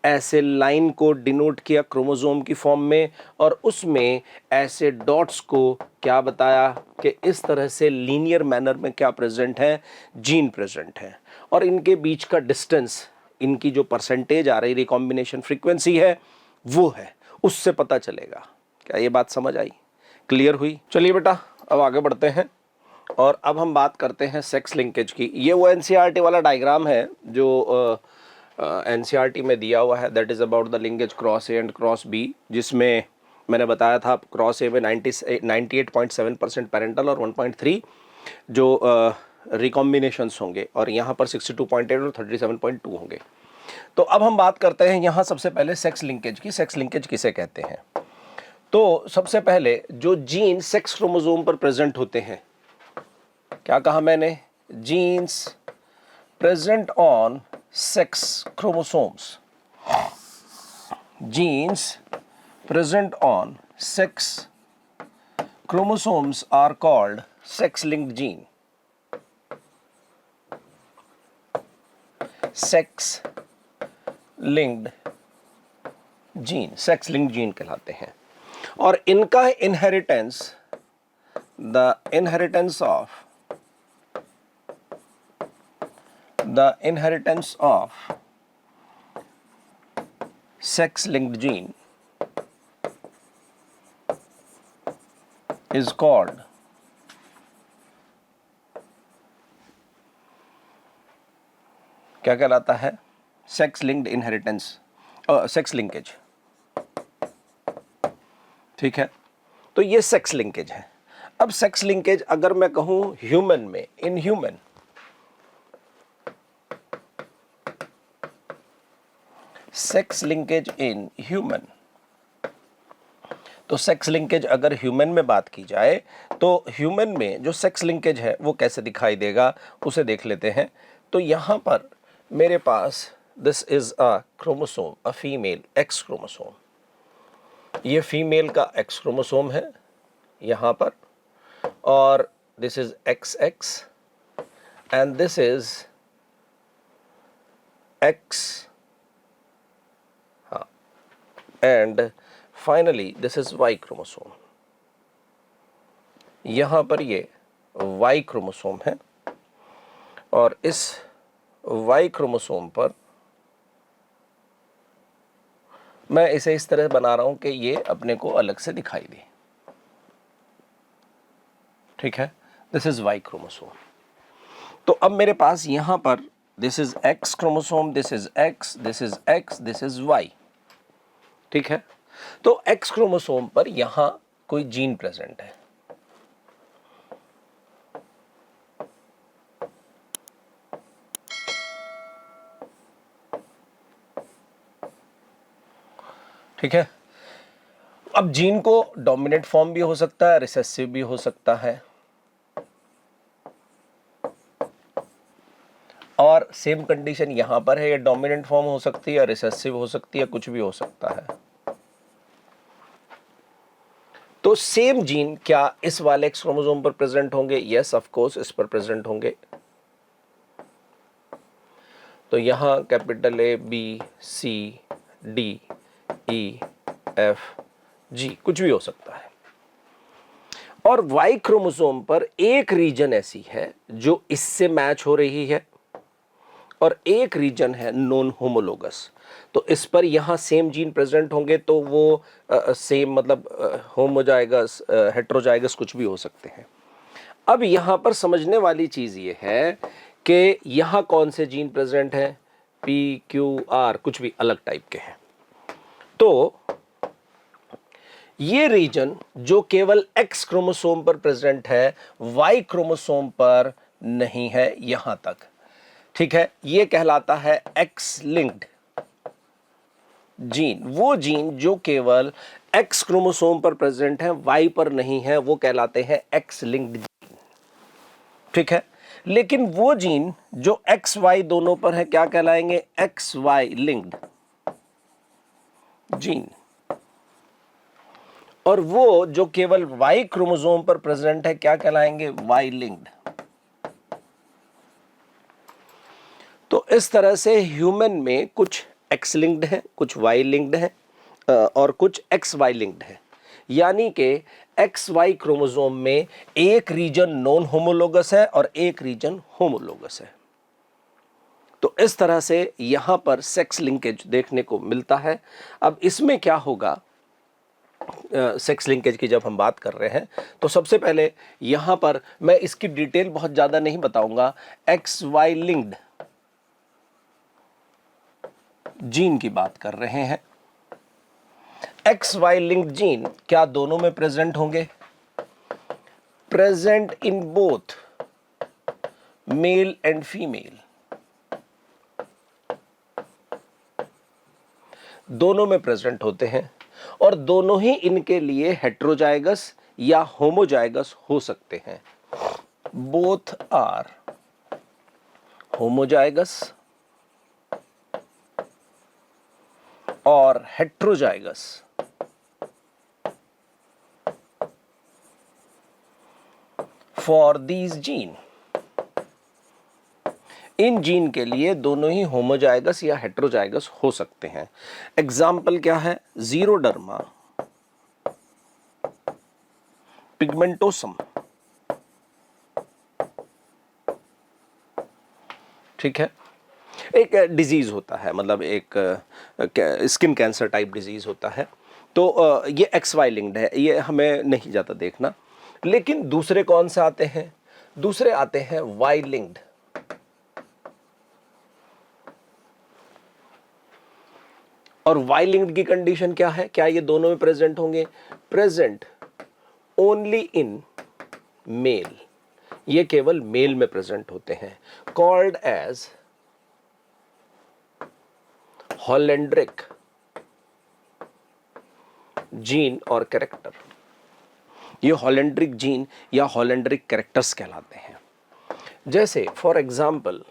ऐसे लाइन को डिनोट किया क्रोमोसोम की फॉर्म में, और उसमें ऐसे डॉट्स को क्या बताया कि इस तरह से लीनियर मैनर में क्या प्रेजेंट है, जीन प्रेजेंट है, और इनके बीच का डिस्टेंस, इनकी जो परसेंटेज आ रही रिकॉम्बिनेशन फ्रीक्वेंसी है वो है, उससे पता चलेगा। क्या ये बात समझ आई, क्लियर हुई? चलिए बेटा अब आगे बढ़ते हैं और अब हम बात करते हैं सेक्स लिंकेज की। ये वो एनसीईआरटी वाला डायग्राम है जो एनसीईआरटी में दिया हुआ है, that is about the linkage cross A and cross B, जिसमें मैंने बताया था क्रॉस ए में 98.7% पेरेंटल और 1.3 जो रिकॉम्बिनेशंस होंगे, और यहाँ पर 62.8 और 37.2 होंगे। तो अब हम बात करते हैं यहाँ सबसे पहले सेक्स लिंकेज की। सेक्स लिंकेज किसे कहते हैं? तो सबसे पहले जो जीन सेक्स क्रोमोसोम पर प्रेजेंट होते हैं, क्या कहा मैंने, genes present on sex chromosomes, जीन्स present on sex chromosomes are called sex-linked gene. Sex-linked gene, sex-linked gene कहलाते हैं, और इनका inheritance, the inheritance of sex-linked gene is called क्या कहलाता है, sex linked inheritance, sex linkage. ठीक है, तो ये सेक्स लिंकेज है। अब सेक्स लिंकेज अगर मैं कहूं ह्यूमन में, in human, sex linkage in human, तो सेक्स लिंकेज अगर ह्यूमन में बात की जाए तो ह्यूमन में जो सेक्स लिंकेज है वो कैसे दिखाई देगा उसे देख लेते हैं। तो यहाँ पर मेरे पास this is a chromosome, a female X chromosome, ये फीमेल का एक्स क्रोमोसोम है यहाँ पर, और this is X X and this is X, हाँ, and finally this is Y chromosome. यहाँ पर ये वाई क्रोमोसोम है, और इस वाई क्रोमोसोम पर मैं इसे इस तरह बना रहा हूं कि ये अपने को अलग से दिखाई दे। ठीक है, दिस इज वाई क्रोमोसोम। तो अब मेरे पास यहां पर this is X chromosome, this is X, this is X, this is Y. ठीक है, तो एक्स क्रोमोसोम पर यहां कोई जीन प्रेजेंट है, ठीक है। अब जीन को डोमिनेंट फॉर्म भी हो सकता है, रिसेसिव भी हो सकता है, और सेम कंडीशन यहां पर है, ये डोमिनेंट फॉर्म हो सकती है, रिसेसिव हो सकती है, कुछ भी हो सकता है। तो सेम जीन क्या इस वाले एक्स क्रोमोसोम पर प्रेजेंट होंगे? यस, ऑफ कोर्स इस पर प्रेजेंट होंगे। तो यहां capital A, B, C, D, E, F, G, कुछ भी हो सकता है। और वाई क्रोमोसोम पर एक रीजन ऐसी है जो इससे मैच हो रही है, और एक रीजन है नॉन होमोलोगस। तो इस पर यहाँ सेम जीन प्रेजेंट होंगे तो वो सेम मतलब होमोजाइगस हेट्रोजाइगस कुछ भी हो सकते हैं। अब यहाँ पर समझने वाली चीज़ ये है कि यहाँ कौन से जीन प्रेजेंट हैं, पी क्यू आर कुछ भी अलग टाइप के हैं। तो ये रीजन जो केवल एक्स क्रोमोसोम पर प्रेजेंट है, वाई क्रोमोसोम पर नहीं है यहां तक, ठीक है। ये कहलाता है एक्स लिंक्ड जीन। वो जीन जो केवल एक्स क्रोमोसोम पर प्रेजेंट है, वाई पर नहीं है, वो कहलाते हैं एक्स लिंक्ड जीन, ठीक है। लेकिन वो जीन जो एक्स वाई दोनों पर है क्या कहलाएंगे, एक्स वाई लिंक्ड जीन। और वो जो केवल वाई क्रोमोसोम पर प्रेजेंट है क्या कहलाएंगे, वाई लिंक्ड। तो इस तरह से ह्यूमन में कुछ एक्स लिंक्ड है, कुछ वाई लिंक्ड है और कुछ एक्स वाई लिंक्ड है। यानी कि एक्स वाई क्रोमोसोम में एक रीजन नॉन होमोलोगस है और एक रीजन होमोलोगस है। तो इस तरह से यहां पर सेक्स लिंकेज देखने को मिलता है। अब इसमें क्या होगा, सेक्स लिंकेज की जब हम बात कर रहे हैं तो सबसे पहले यहां पर मैं इसकी डिटेल बहुत ज़्यादा नहीं बताऊंगा। एक्स वाई लिंक्ड जीन की बात कर रहे हैं। एक्स वाई लिंक्ड जीन क्या दोनों में प्रेजेंट होंगे, present in both male and female, दोनों में प्रेजेंट होते हैं और दोनों ही इनके लिए हेट्रोजाइगस या होमोजाइगस हो सकते हैं। बोथ आर होमोजाइगस और heterozygous for these gene. In gene के लिए दोनों ही होमोजाइगस या हेट्रोजाइगस हो सकते हैं। एग्जाम्पल क्या है, जीरोडर्मा पिगमेंटोसम, ठीक है, एक डिजीज होता है, मतलब एक स्किन कैंसर टाइप डिजीज होता है। तो ये एक्स वाई लिंक्ड है, ये हमें नहीं जाता देखना। लेकिन दूसरे कौन से आते हैं, दूसरे आते हैं वाई लिंक्ड। और वाई लिंक्ड की कंडीशन क्या है, क्या ये दोनों में प्रेजेंट होंगे, प्रेजेंट ओनली इन मेल, ये केवल मेल में प्रेजेंट होते हैं, कॉल्ड एज हॉलैंड्रिक जीन और कैरेक्टर। ये हॉलैंड्रिक जीन या हॉलैंड्रिक कैरेक्टर्स कहलाते हैं। जैसे फॉर एग्जाम्पल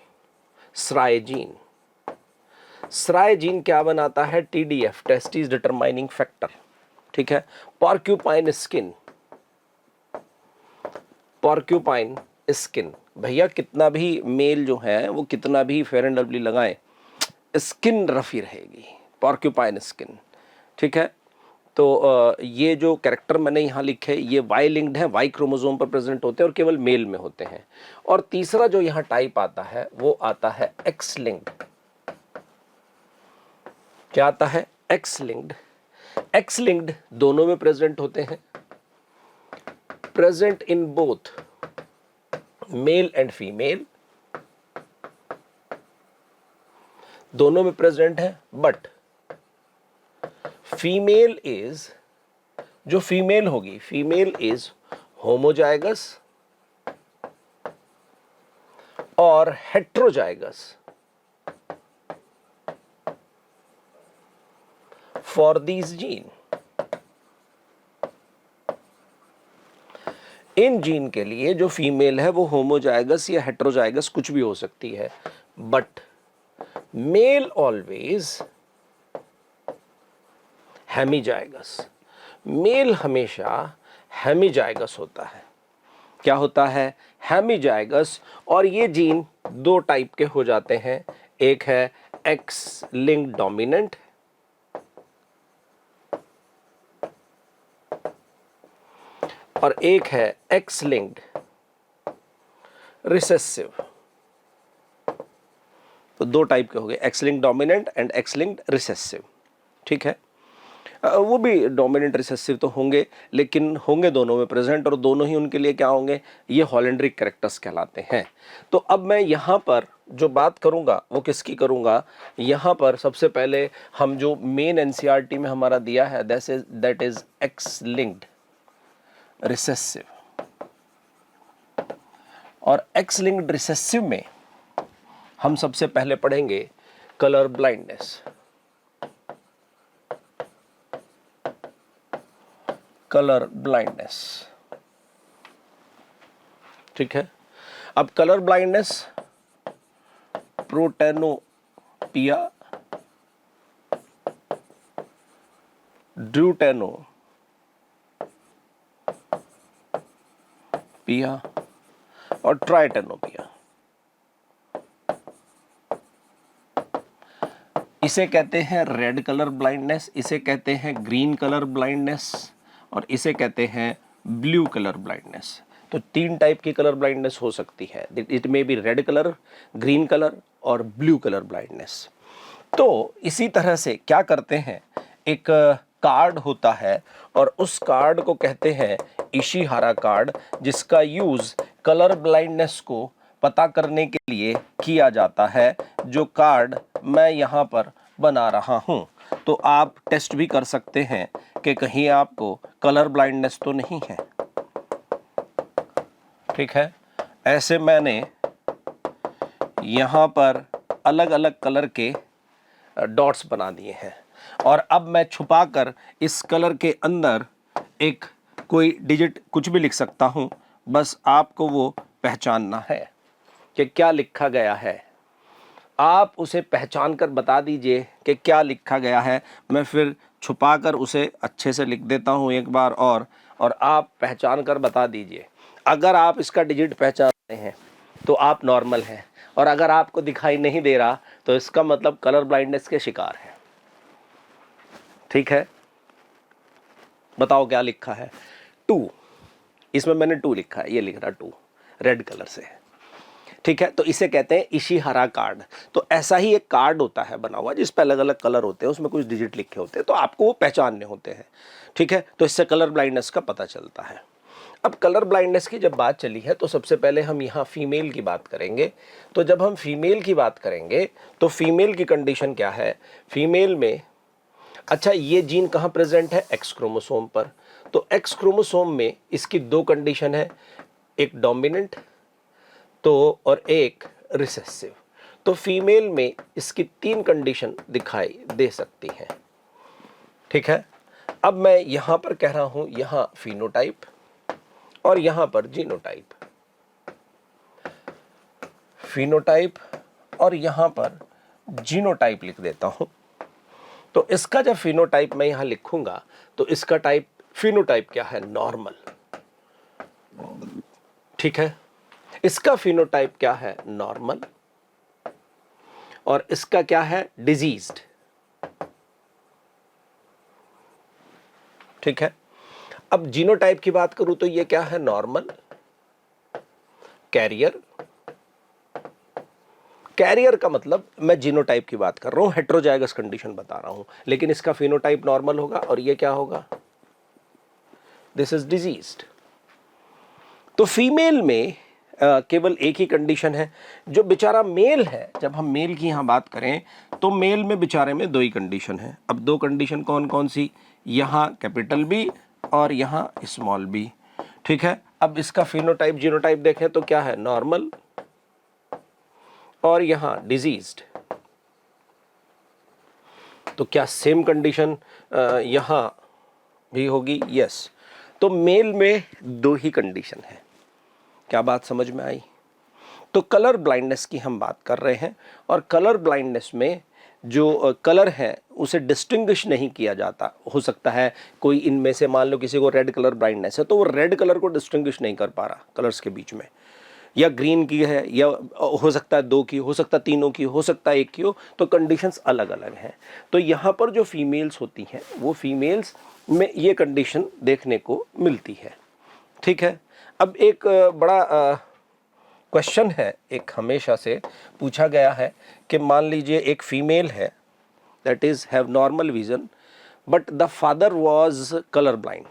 स्राय जीन। स्राय जीन क्या बनाता है, टीडीएफ टेस्टिस डिटरमाइनिंग फैक्टर, ठीक है। पॉर्क्यूपाइन स्किन, पॉर्क्यूपाइन स्किन, भैया कितना भी मेल जो है वो कितना भी फेयर एंड लवली लगाए, स्किन रफी रहेगी, पॉर्क्यूपाइन स्किन, ठीक है। तो ये जो कैरेक्टर मैंने यहाँ लिखे ये वाई लिंक्ड है, वाई क्रोमोसोम पर प्रेजेंट होते हैं और केवल मेल में होते हैं। और तीसरा जो यहाँ टाइप आता है वो आता है एक्स लिंक्ड। क्या आता है, एक्स लिंक्ड। एक्स लिंक्ड दोनों में प्रेजेंट होते हैं, present in both male and female, दोनों में प्रेजेंट है। बट फीमेल इज, जो फीमेल होगी, फीमेल इज होमोजाइगस और heterozygous for these gene. In gene के लिए जो फीमेल है वो होमोजाइगस या हेट्रोजाइगस कुछ भी हो सकती है, but male always hemizygous, male हमेशा हेमीजाइगस होता है। क्या होता है, हेमीजाइगस। और ये जीन दो टाइप के हो जाते हैं, एक है एक्स लिंक्ड डोमिनेंट और एक है एक्स लिंक्ड रिसेसिव। तो दो टाइप के हो गए, x linked dominant and x linked recessive. ठीक है, वो भी डोमिनेंट रिसेसिव तो होंगे, लेकिन होंगे दोनों में प्रेजेंट, और दोनों ही उनके लिए क्या होंगे, ये हॉलेंड्रिक कैरेक्टर्स कहलाते हैं। तो अब मैं यहाँ पर जो बात करूँगा वो किसकी करूँगा, यहाँ पर सबसे पहले हम जो मेन एनसीईआरटी में हमारा दिया है that is x linked recessive. और एक्स लिंक्ड रिसेसिव में हम सबसे पहले पढ़ेंगे कलर ब्लाइंडनेस। कलर ब्लाइंडनेस, ठीक है। अब कलर ब्लाइंडनेस प्रोटेनोपिया, ड्यूटेनोपिया और ट्राइटेनोपिया। इसे कहते हैं रेड कलर ब्लाइंडनेस, इसे कहते हैं ग्रीन कलर ब्लाइंडनेस, और इसे कहते हैं ब्लू कलर ब्लाइंडनेस। तो तीन टाइप की कलर ब्लाइंडनेस हो सकती है, it may be red colour, green colour और ब्लू कलर ब्लाइंडनेस। तो इसी तरह से क्या करते हैं, एक कार्ड होता है और उस कार्ड को कहते हैं इशिहारा कार्ड, जिसका यूज कलर ब्लाइंडनेस को पता करने के लिए किया जाता है, जो कार्ड मैं यहाँ पर बना रहा हूँ। तो आप टेस्ट भी कर सकते हैं कि कहीं आपको कलर ब्लाइंडनेस तो नहीं है। ठीक है, ऐसे मैंने यहाँ पर अलग अलग कलर के डॉट्स बना दिए हैं, और अब मैं छुपाकर इस कलर के अंदर एक कोई डिजिट कुछ भी लिख सकता हूँ, बस आपको वो पहचानना है कि क्या लिखा गया है। आप उसे पहचान कर बता दीजिए कि क्या लिखा गया है। मैं फिर छुपाकर उसे अच्छे से लिख देता हूँ एक बार और आप पहचान कर बता दीजिए। अगर आप इसका डिजिट पहचानते हैं तो आप नॉर्मल हैं, और अगर आपको दिखाई नहीं दे रहा तो इसका मतलब कलर ब्लाइंडनेस के शिकार है। ठीक है, बताओ क्या लिखा है। 2, इसमें मैंने 2 लिखा है, ये लिख रहा 2 रेड कलर से है। ठीक है, तो इसे कहते हैं इशिहारा कार्ड। तो ऐसा ही एक कार्ड होता है बना हुआ, जिस पे अलग अलग कलर होते हैं, उसमें कुछ डिजिट लिखे होते हैं, तो आपको वो पहचानने होते हैं। ठीक है, तो इससे कलर ब्लाइंडनेस का पता चलता है। अब कलर ब्लाइंडनेस की जब बात चली है तो सबसे पहले हम यहाँ फीमेल की बात करेंगे। तो जब हम फीमेल की बात करेंगे तो फीमेल की कंडीशन क्या है, फीमेल में अच्छा ये जीन कहाँ प्रेजेंट है, एक्स क्रोमोसोम पर। तो एक्स क्रोमोसोम में इसकी 2 कंडीशन है, एक डोमिनेंट तो और एक रिसेसिव। तो फीमेल में इसकी 3 कंडीशन दिखाई दे सकती हैं। ठीक है, अब मैं यहां पर कह रहा हूं यहां फिनोटाइप और यहां पर जीनोटाइप, फिनोटाइप और यहां पर जीनोटाइप लिख देता हूं। तो इसका जब फिनोटाइप मैं यहां लिखूंगा तो इसका टाइप फिनोटाइप क्या है, नॉर्मल। ठीक है, इसका फिनोटाइप क्या है, नॉर्मल, और इसका क्या है, डिजीज्ड। ठीक है, अब जीनोटाइप की बात करूं तो ये क्या है, नॉर्मल, कैरियर। कैरियर का मतलब मैं जीनोटाइप की बात कर रहा हूं, हेट्रोजाइगस कंडीशन बता रहा हूं, लेकिन इसका फिनोटाइप नॉर्मल होगा और ये क्या होगा, दिस इज डिजीज्ड। तो फीमेल में केवल एक ही कंडीशन है। जो बेचारा मेल है, जब हम मेल की यहाँ बात करें तो मेल में बेचारे में 2 ही कंडीशन है। अब 2 कंडीशन कौन कौन सी, यहाँ कैपिटल बी और यहाँ स्मॉल बी। ठीक है, अब इसका फिनोटाइप जीनोटाइप देखें तो क्या है, नॉर्मल और यहाँ डिजीज्ड। तो क्या सेम कंडीशन यहाँ भी होगी, यस। तो मेल में 2 ही कंडीशन है। क्या बात समझ में आई। तो कलर ब्लाइंडनेस की हम बात कर रहे हैं, और कलर ब्लाइंडनेस में जो कलर है उसे डिस्टिंग्विश नहीं किया जाता। हो सकता है कोई इनमें से, मान लो किसी को रेड कलर ब्लाइंडनेस है तो वो रेड कलर को डिस्टिंग्विश नहीं कर पा रहा कलर्स के बीच में, या ग्रीन की है, या हो सकता है 2 की, हो सकता है 3 की, हो सकता है 1 की हो, तो कंडीशंस अलग अलग हैं। तो यहाँ पर जो फीमेल्स होती हैं वो फीमेल्स में ये कंडीशन देखने को मिलती है। ठीक है, अब एक बड़ा क्वेश्चन है एक हमेशा से पूछा गया है कि मान लीजिए एक फीमेल है, that is have normal vision, but the father was colour blind,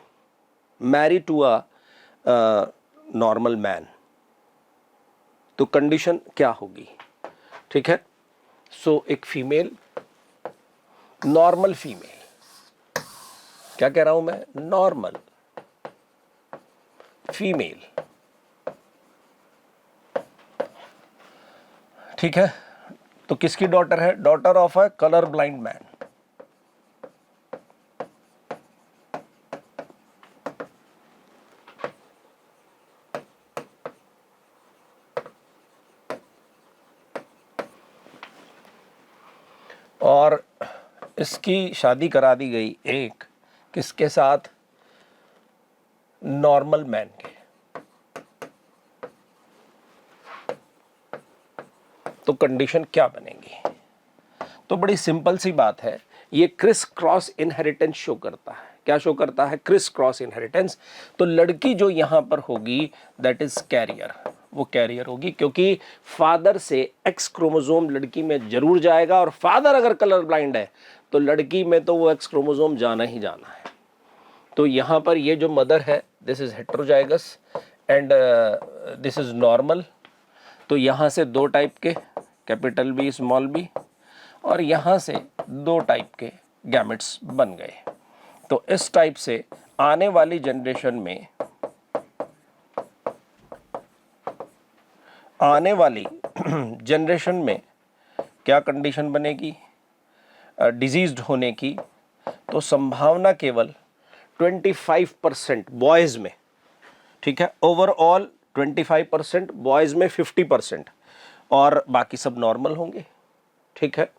married to a normal man, तो कंडीशन क्या होगी? ठीक है, सो एक फीमेल, नॉर्मल फीमेल, क्या कह रहा हूं मैं? नॉर्मल फीमेल, ठीक है, तो किसकी डॉटर है? Daughter of a colour blind man. और इसकी शादी करा दी गई एक किसके साथ? नॉर्मल मैन के। तो कंडीशन क्या बनेगी? तो बड़ी सिंपल सी बात है, ये क्रिस क्रॉस इनहेरिटेंस शो करता है। क्या शो करता है? Criss cross inheritance. तो लड़की जो यहां पर होगी दैट इज कैरियर, वो कैरियर होगी, क्योंकि फादर से एक्स क्रोमोसोम लड़की में जरूर जाएगा, और फादर अगर कलर ब्लाइंड है तो लड़की में तो वो एक्स क्रोमोसोम जाना ही जाना है। तो यहां पर ये जो मदर है this is heterozygous and this is normal. तो यहां से दो टाइप के, कैपिटल बी स्मॉल बी, और यहां से दो टाइप के गैमेट्स बन गए। तो इस टाइप से आने वाली जनरेशन में, आने वाली जनरेशन में क्या कंडीशन बनेगी? डिजीज्ड होने की। तो संभावना केवल 25% बॉयज में, ठीक है, ओवरऑल 25%, बॉयज में 50%, और बाकी सब नॉर्मल होंगे, ठीक है।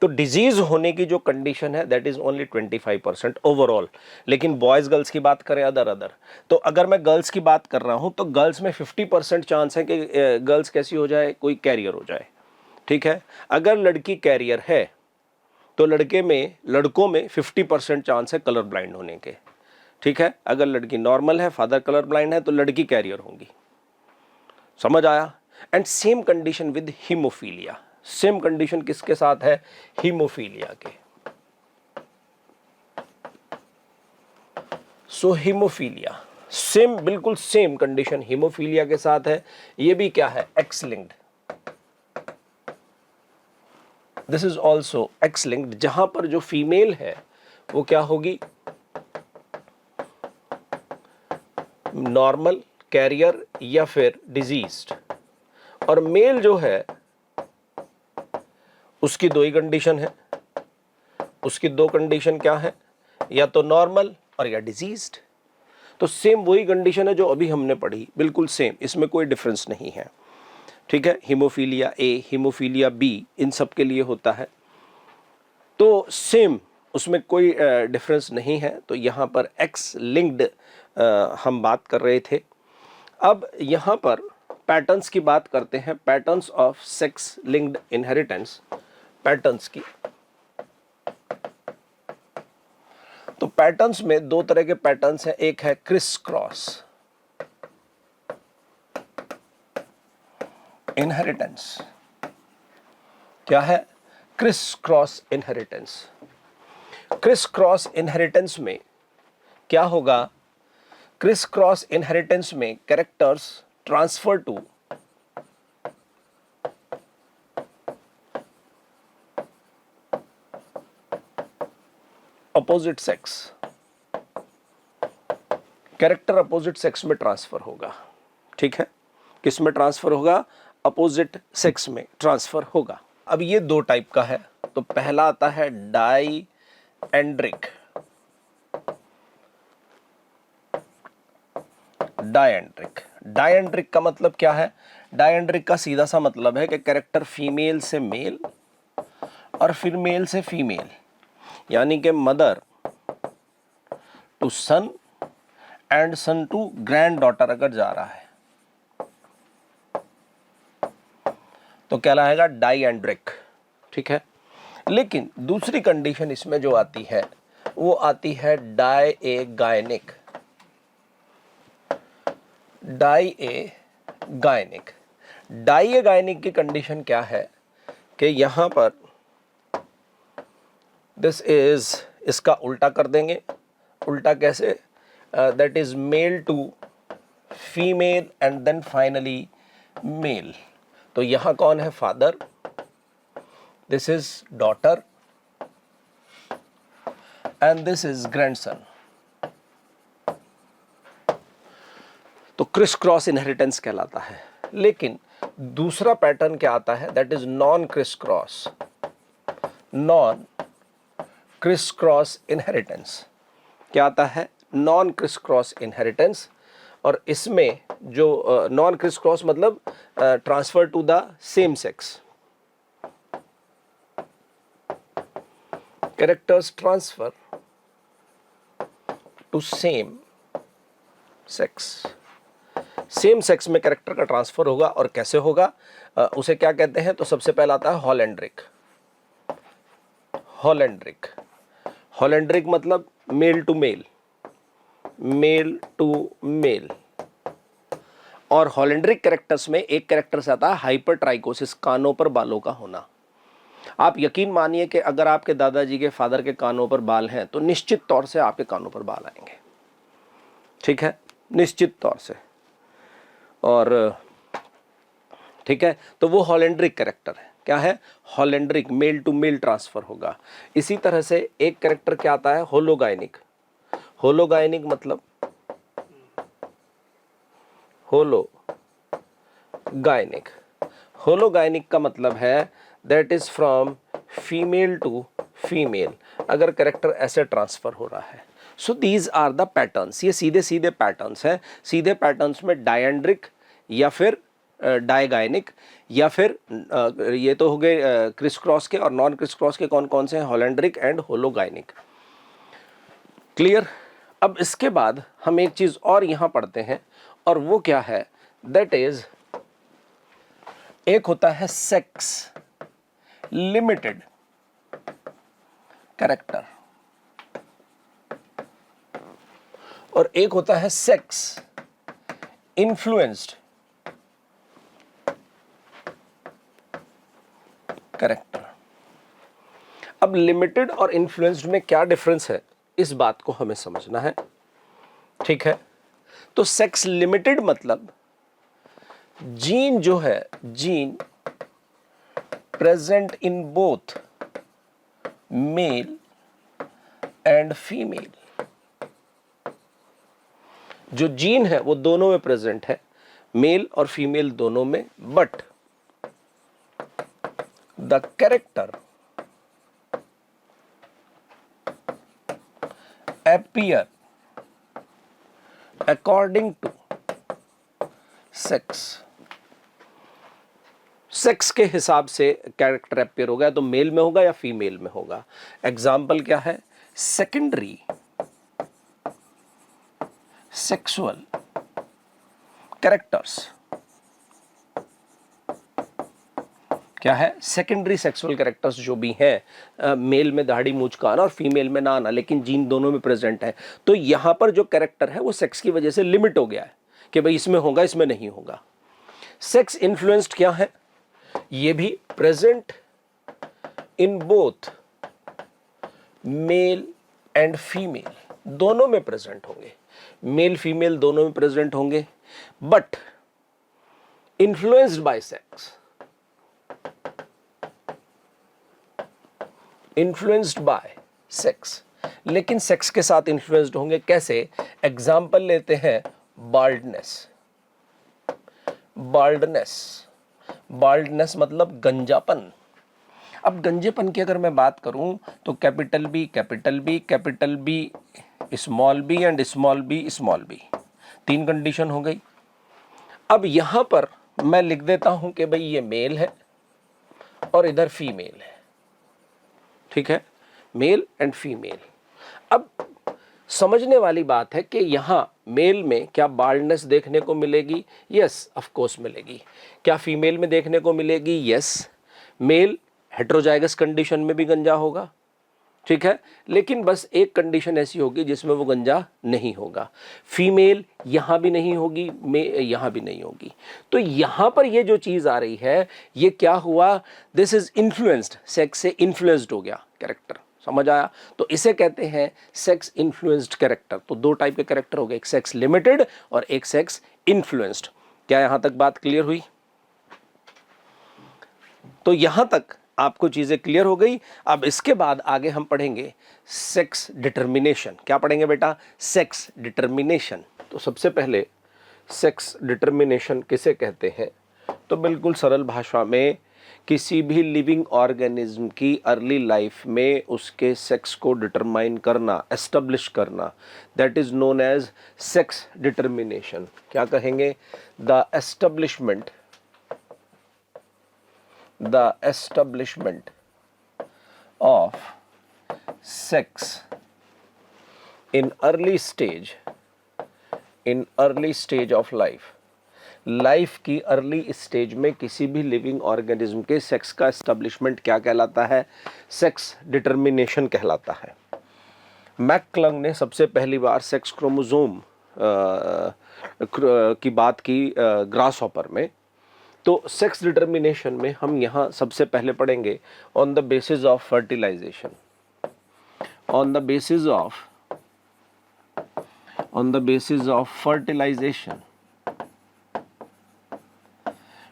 तो डिजीज होने की जो कंडीशन है दैट इज ओनली 25% ओवरऑल। लेकिन बॉयज गर्ल्स की बात करें अदर, तो अगर मैं गर्ल्स की बात कर रहा हूं तो गर्ल्स में 50% चांस है कि गर्ल्स कैसी हो जाए, कोई कैरियर हो जाए, ठीक है। अगर लड़की कैरियर है तो लड़कों में 50% चांस है कलर ब्लाइंड होने के, ठीक है। अगर लड़की नॉर्मल है, फादर कलर ब्लाइंड है, तो लड़की कैरियर होंगी। समझ आया? And same condition with haemophilia. Same condition किसके साथ है? हीमोफीलिया के। सो हीमोफीलिया सेम, बिल्कुल सेम कंडीशन हीमोफीलिया के साथ है। ये भी क्या है? X linked. This is also x linked, जहां पर जो फीमेल है वो क्या होगी? नॉर्मल, कैरियर, या फिर डिजीज्ड। और मेल जो है उसकी दो ही कंडीशन है। उसकी दो कंडीशन क्या है? या तो नॉर्मल और या डिजीज्ड। तो सेम वही कंडीशन है जो अभी हमने पढ़ी, बिल्कुल सेम, इसमें कोई डिफरेंस नहीं है, ठीक है। हीमोफीलिया ए, हीमोफीलिया बी, इन सब के लिए होता है, तो सेम, उसमें कोई डिफरेंस नहीं है। तो यहाँ पर एक्स लिंक्ड हम बात कर रहे थे। अब यहाँ पर पैटर्न्स की बात करते हैं, patterns of sex linked inheritance, patterns की। तो पैटर्न्स में दो तरह के पैटर्न्स हैं, एक है क्रिस क्रॉस इनहेरिटेंस। क्या है? Criss cross inheritance. Criss cross inheritance में क्या होगा? क्रिस क्रॉस इनहेरिटेंस में characters transfer to opposite sex, character opposite sex में ट्रांसफर होगा, ठीक है। किस में ट्रांसफर होगा? अपोजिट सेक्स में ट्रांसफर होगा। अब ये दो टाइप का है। तो पहला आता है डाई एंड्रिक। डायएंड्रिक, डायएंड्रिक का मतलब क्या है? डायएंड्रिक का सीधा सा मतलब है कि कैरेक्टर फीमेल से मेल और फिर मेल से फीमेल, यानी कि mother to son and son to granddaughter अगर जा रहा है तो कहलाएगा डायएंड्रिक, ठीक है। लेकिन दूसरी कंडीशन इसमें जो आती है वो आती है डाई ए गायनिक। डाइएगाइनिक की कंडीशन क्या है कि यहां पर दिस इज, इसका उल्टा कर देंगे। उल्टा कैसे? That is male to female and then finally male. तो यहां कौन है? Father, this is daughter and this is grandson. तो क्रिस क्रॉस इनहेरिटेंस कहलाता है। लेकिन दूसरा पैटर्न क्या आता है? That is non criss cross, non criss cross inheritance. क्या आता है? Non criss cross inheritance. और इसमें जो नॉन क्रिस क्रॉस मतलब transfer to the same sex, characters transfer to same sex. Same sex में कैरेक्टर का ट्रांसफर होगा। और कैसे होगा? उसे क्या कहते हैं? तो सबसे पहला आता है हॉलैंड्रिक। हॉलैंड्रिक, हॉलैंड्रिक मतलब male to male, male to male. और हॉलैंड्रिक कैरेक्टर्स में एक कैरेक्टर से आता है हाइपरट्राइकोसिस, कानों पर बालों का होना। आप यकीन मानिए कि अगर आपके दादाजी के फादर के कानों पर बाल हैं तो निश्चित तौर से आपके कानों पर बाल आएंगे। ठीक है, निश्चित तौर से। और ठीक है, तो वो हॉलैंड्रिक कैरेक्टर है। क्या है? हॉलैंड्रिक, मेल टू मेल ट्रांसफर होगा। इसी तरह से एक कैरेक्टर क्या आता है? होलोगाइनिक। होलोगाइनिक मतलब होलोगाइनिक। होलोगाइनिक का मतलब है that is from female to female, अगर कैरेक्टर ऐसे ट्रांसफर हो रहा है। So these are the patterns. ये सीधे सीधे पैटर्न्स हैं। सीधे पैटर्न्स में डायएंड्रिक या फिर डायगाइनिक या फिर ये तो हो गए क्रिस क्रॉस के। और नॉन क्रिस क्रॉस के कौन कौन से हैं? हॉलैंड्रिक एंड होलोगाइनिक। क्लियर? अब इसके बाद हम एक चीज और यहां पढ़ते हैं, और वो क्या है? दैट इज, एक होता है सेक्स लिमिटेड कैरेक्टर और एक होता है सेक्स इन्फ्लुएंस्ड कैरेक्टर। अब लिमिटेड और इन्फ्लुएंस्ड में क्या डिफरेंस है, इस बात को हमें समझना है। ठीक है, तो सेक्स लिमिटेड मतलब जीन जो है, gene present in both male and female. जो जीन है वो दोनों में प्रेजेंट है, मेल और फीमेल दोनों में, but the character appear according to sex। Sex के हिसाब से कैरेक्टर अपीयर होगा, तो मेल में होगा या फीमेल में होगा। एग्जाम्पल क्या है? Secondary sexual characters. क्या है? सेकेंडरी सेक्सुअल कैरेक्टर्स जो भी हैं, मेल में दाढ़ी मूंछ का आना और फीमेल में ना आना, लेकिन जीन दोनों में प्रेजेंट है। तो यहां पर जो कैरेक्टर है वो सेक्स की वजह से लिमिट हो गया है कि भाई इसमें होगा, इसमें नहीं होगा। सेक्स इन्फ्लुएंस्ड क्या है? ये भी present in both male and female, दोनों में प्रेजेंट होंगे, मेल फीमेल दोनों में प्रेजेंट होंगे, but influenced by sex, influenced by sex, लेकिन सेक्स के साथ इन्फ्लुएंस्ड होंगे। कैसे? एग्जाम्पल लेते हैं बाल्डनेस। बाल्डनेस, बाल्डनेस मतलब गंजापन। अब गंजेपन की अगर मैं बात करूं तो capital B capital B capital B small B and small B, तीन कंडीशन हो गई। अब यहां पर मैं लिख देता हूं कि भाई ये मेल है और इधर फीमेल है। ठीक है, मेल एंड फीमेल। अब समझने वाली बात है कि यहां मेल में क्या बाल्डनेस देखने को मिलेगी? यस, ऑफ कोर्स मिलेगी। क्या फीमेल में देखने को मिलेगी? यस। मेल हेट्रोजाइगस कंडीशन में भी गंजा होगा, ठीक है, लेकिन बस एक कंडीशन ऐसी होगी जिसमें वो गंजा नहीं होगा। फीमेल यहां भी नहीं होगी, यहां भी नहीं होगी। तो यहां पर ये जो चीज आ रही है, ये क्या हुआ, दिस इज इन्फ्लुएंस्ड, सेक्स से इन्फ्लुएंस्ड हो गया कैरेक्टर। समझ आया? तो इसे कहते हैं सेक्स इन्फ्लुएंस्ड कैरेक्टर। तो दो टाइप के कैरेक्टर हो गए, एक सेक्स लिमिटेड और एक सेक्स इन्फ्लुएंस्ड। क्या यहां तक बात क्लियर हुई? तो यहां तक आपको चीजें क्लियर हो गई। अब इसके बाद आगे हम पढ़ेंगे सेक्स डिटर्मिनेशन। क्या पढ़ेंगे बेटा? Sex determination. तो सबसे पहले सेक्स डिटर्मिनेशन किसे कहते हैं? तो बिल्कुल सरल भाषा में, किसी भी लिविंग ऑर्गेनिज्म की अर्ली लाइफ में उसके सेक्स को डिटरमाइन करना, एस्टेब्लिश करना, that is known as sex determination. क्या कहेंगे? The establishment of sex in early stage of life की अर्ली स्टेज में किसी भी लिविंग ऑर्गेनिज्म के सेक्स का एस्टेब्लिशमेंट क्या कहलाता है? सेक्स डिटर्मिनेशन कहलाता है। मैकक्लंग ने सबसे पहली बार सेक्स क्रोमोसोम की बात की ग्रास हॉपर में। तो सेक्स डिटर्मिनेशन में हम यहाँ सबसे पहले पढ़ेंगे on the basis of fertilization. On the basis of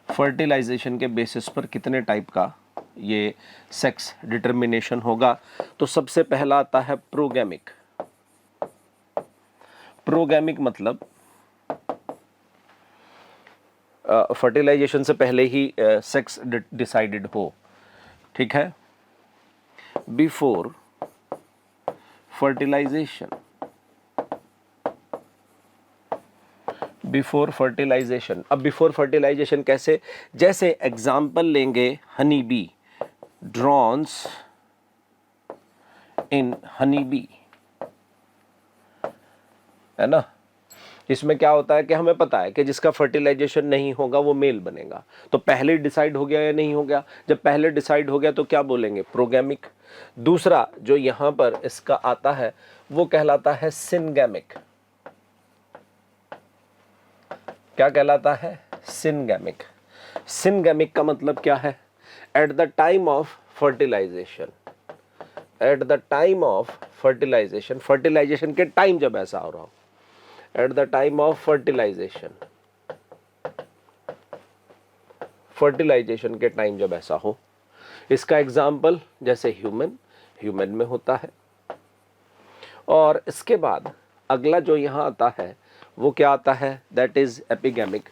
fertilization के बेसिस पर कितने टाइप का ये सेक्स डिटर्मिनेशन होगा? तो सबसे पहला आता है प्रोगैमिक। प्रोगैमिक मतलब फर्टिलाइजेशन से पहले ही सेक्स डिसाइडेड हो, ठीक है, बिफोर फर्टिलाइजेशन। अब बिफोर फर्टिलाइजेशन कैसे? जैसे एग्जाम्पल लेंगे हनी बी, ड्रॉन्स इन हनी बी, है ना। इसमें क्या होता है कि हमें पता है कि जिसका फर्टिलाइजेशन नहीं होगा वो मेल बनेगा। तो पहले डिसाइड हो गया या नहीं हो गया? जब पहले डिसाइड हो गया तो क्या बोलेंगे? प्रोगैमिक। दूसरा जो यहां पर इसका आता है वो कहलाता है सिनगैमिक। क्या कहलाता है? सिनगैमिक। सिनगैमिक का मतलब क्या है? At the time of fertilization, fertilization के टाइम जब ऐसा हो रहा हो, at the time of fertilization के टाइम जब ऐसा हो। इसका एग्जाम्पल जैसे ह्यूमन में होता है। और इसके बाद अगला जो यहां आता है वो क्या आता है? That is एपिगैमिक।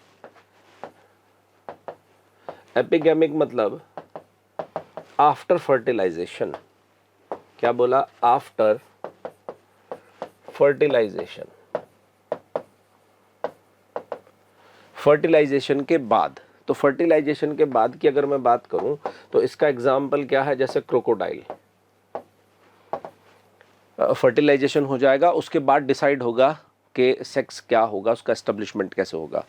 एपिगैमिक मतलब आफ्टर फर्टिलाइजेशन। क्या बोला? After fertilisation. फर्टिलाइजेशन के बाद। तो फर्टिलाइजेशन के बाद की अगर मैं बात करूं तो इसका एग्जाम्पल क्या है? जैसे क्रोकोडाइल। फर्टिलाइजेशन हो जाएगा, उसके बाद डिसाइड होगा कि सेक्स क्या होगा, उसका एस्टेब्लिशमेंट कैसे होगा,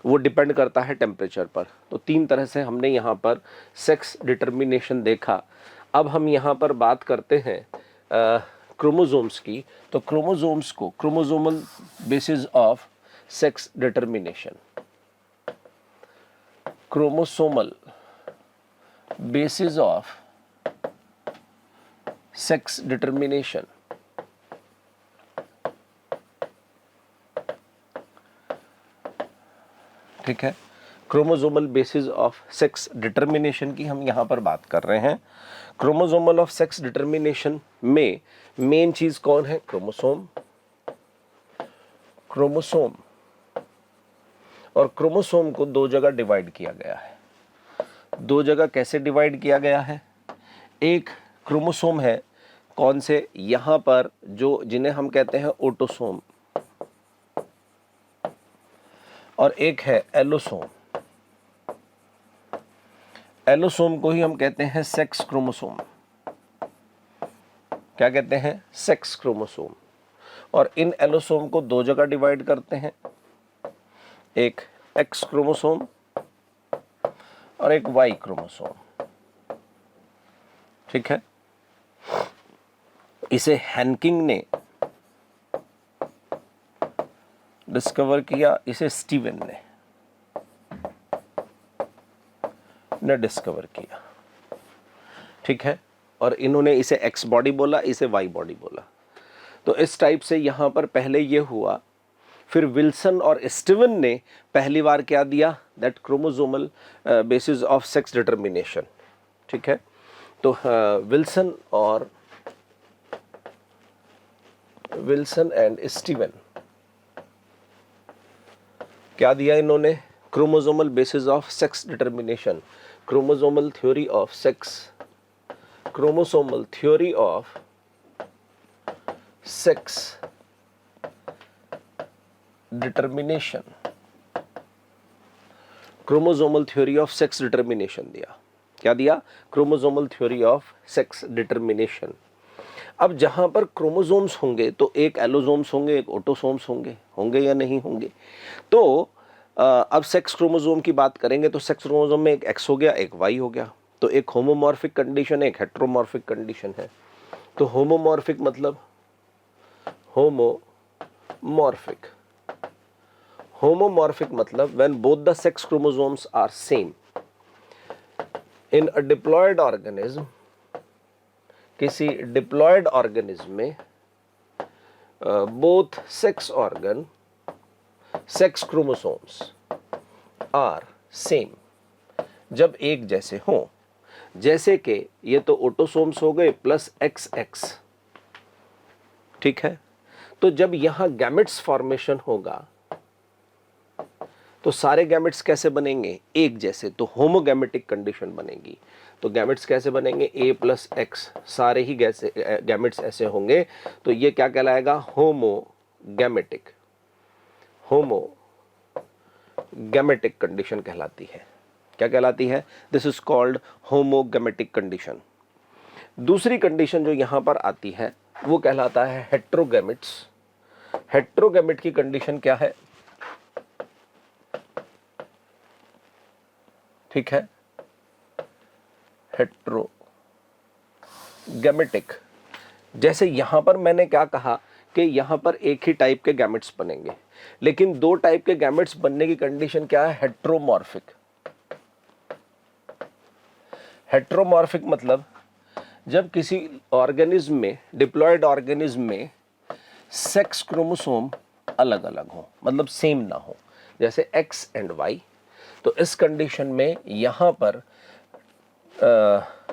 वो डिपेंड करता है टेम्परेचर पर। तो तीन तरह से हमने यहाँ पर सेक्स डिटर्मिनेशन देखा। अब हम यहाँ पर बात करते हैं क्रोमोसोम्स की। तो क्रोमोसोम्स को chromosomal basis of sex determination, chromosomal basis of sex determination. ठीक है, chromosomal basis of sex determination की हम यहां पर बात कर रहे हैं। क्रोमोसोमल ऑफ सेक्स डिटर्मिनेशन में मेन चीज कौन है? क्रोमोसोम। और क्रोमोसोम को दो जगह डिवाइड किया गया है। दो जगह कैसे डिवाइड किया गया है? एक क्रोमोसोम है, कौन से? यहां पर जो जिन्हें हम कहते हैं ऑटोसोम, और एक है एलोसोम। एलोसोम को ही हम कहते हैं सेक्स क्रोमोसोम। क्या कहते हैं? Sex chromosome. और इन एलोसोम को दो जगह डिवाइड करते हैं, एक एक्स क्रोमोसोम और एक वाई क्रोमोसोम। ठीक है, इसे हैनकिंग ने डिस्कवर किया, इसे स्टीवन ने डिस्कवर किया, ठीक है। और इन्होंने इसे एक्स बॉडी बोला, इसे वाई बॉडी बोला। तो इस टाइप से यहाँ पर पहले ये हुआ, फिर विल्सन और स्टीवन ने पहली बार क्या दिया, that chromosomal basis of sex determination, ठीक है। तो विल्सन एंड स्टीवन क्या दिया इन्होंने, chromosomal basis of sex determination, chromosomal theory of sex, chromosomal theory of sex determination, chromosomal theory of sex determination दिया। क्या दिया, chromosomal theory of sex determination. अब जहां पर क्रोमोसोम्स होंगे तो एक एलोसोम्स होंगे, एक ऑटोसोम्स होंगे या नहीं होंगे। तो अब सेक्स क्रोमोसोम की बात करेंगे तो सेक्स क्रोमोसोम में एक एक्स हो गया, एक वाई हो गया। तो एक होमोमॉर्फिक कंडीशन है, एक हेट्रोमॉर्फिक कंडीशन है। तो होमोमॉर्फिक मतलब होमोमॉर्फिक मतलब when both the sex chromosomes are same in a diploid organism, किसी डिप्लॉयड ऑर्गेनिज्म में both sex chromosomes are same, जब एक जैसे हों, जैसे कि ये तो ऑटोसोम्स हो गए प्लस XX, ठीक है। तो जब यहां गैमेट्स फॉर्मेशन होगा तो सारे गैमेट्स कैसे बनेंगे, एक जैसे, तो होमोगैमेटिक कंडीशन बनेगी। तो गैमेट्स कैसे बनेंगे, A+X, सारे ही गैमेट्स ऐसे होंगे। तो ये क्या कहलाएगा, होमोगैमेटिक कंडीशन कहलाती है। क्या कहलाती है, this is called homogametic condition. दूसरी कंडीशन जो यहां पर आती है वो कहलाता है हेट्रोगैमेट्स। हेट्रोगैमेट की कंडीशन क्या है, ठीक है, हेट्रोगैमेटिक। जैसे यहां पर मैंने क्या कहा कि यहां पर एक ही टाइप के गैमेट्स बनेंगे, लेकिन दो टाइप के गैमेट्स बनने की कंडीशन क्या है, हेट्रोमॉर्फिक। हेट्रोमॉर्फिक मतलब जब किसी ऑर्गेनिज्म में, डिप्लॉयड ऑर्गेनिज्म में सेक्स क्रोमोसोम अलग अलग हो, मतलब सेम ना हो, जैसे एक्स एंड वाई। तो इस कंडीशन में यहां पर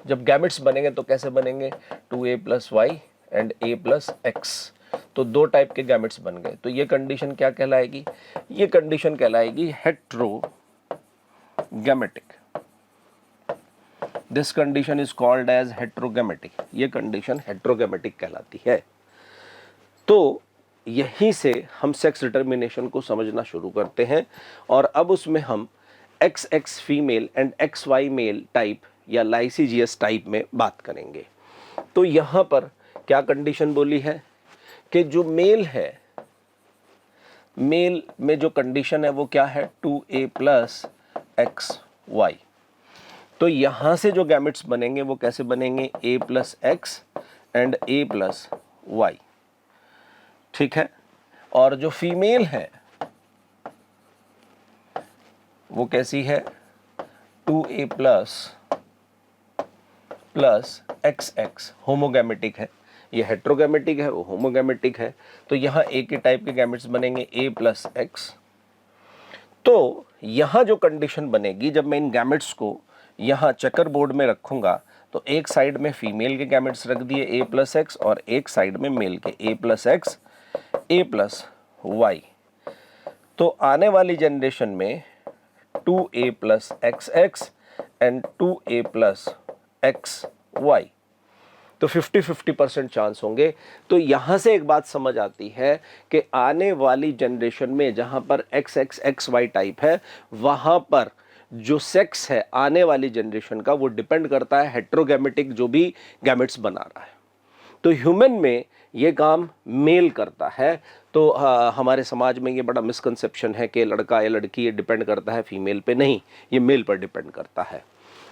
जब गैमेट्स बनेंगे तो कैसे बनेंगे, 2A+Y एंड A+X। तो दो टाइप के गैमेट्स बन गए। तो ये कंडीशन क्या कहलाएगी, ये कंडीशन कहलाएगी heterogametic. This condition is called as heterogametic. ये कंडीशन हेट्रोगैमेटिक कहलाती है। तो यहीं से हम सेक्स डिटर्मिनेशन को समझना शुरू करते हैं, और अब उसमें हम XX female and XY male type या लाइसीजियस टाइप में बात करेंगे। तो यहां पर क्या कंडीशन बोली है कि जो मेल है, मेल में जो कंडीशन है वो क्या है, 2A+XY। तो यहां से जो गैमेट्स बनेंगे वो कैसे बनेंगे, A+X एंड A+Y, ठीक है। और जो फीमेल है वो कैसी है, 2A+XX, होमोगैमेटिक है। ये हेट्रोगैमेटिक है, वो होमोगैमेटिक है। तो यहां एक ही टाइप के गैमेट्स बनेंगे, A+X। तो यहां जो कंडीशन बनेगी, जब मैं इन गैमेट्स को यहां चेकर बोर्ड में रखूंगा, तो एक साइड में फीमेल के गैमेट्स रख दिए A+X, और एक साइड में मेल के A+X A+Y। तो आने वाली जनरेशन में 2A+XX एंड 2A+XY, तो 50-50% चांस होंगे। तो यहां से एक बात समझ आती है कि आने वाली जनरेशन में जहां पर XXXY टाइप है, वहां पर जो सेक्स है आने वाली जनरेशन का, वो डिपेंड करता है हेट्रोगैमेटिक जो भी गैमेट्स बना रहा है। तो ह्यूमन में ये काम मेल करता है। तो हमारे समाज में ये बड़ा मिसकंसेप्शन है कि लड़का या लड़की ये डिपेंड करता है फीमेल पे, नहीं, ये मेल पर डिपेंड करता है।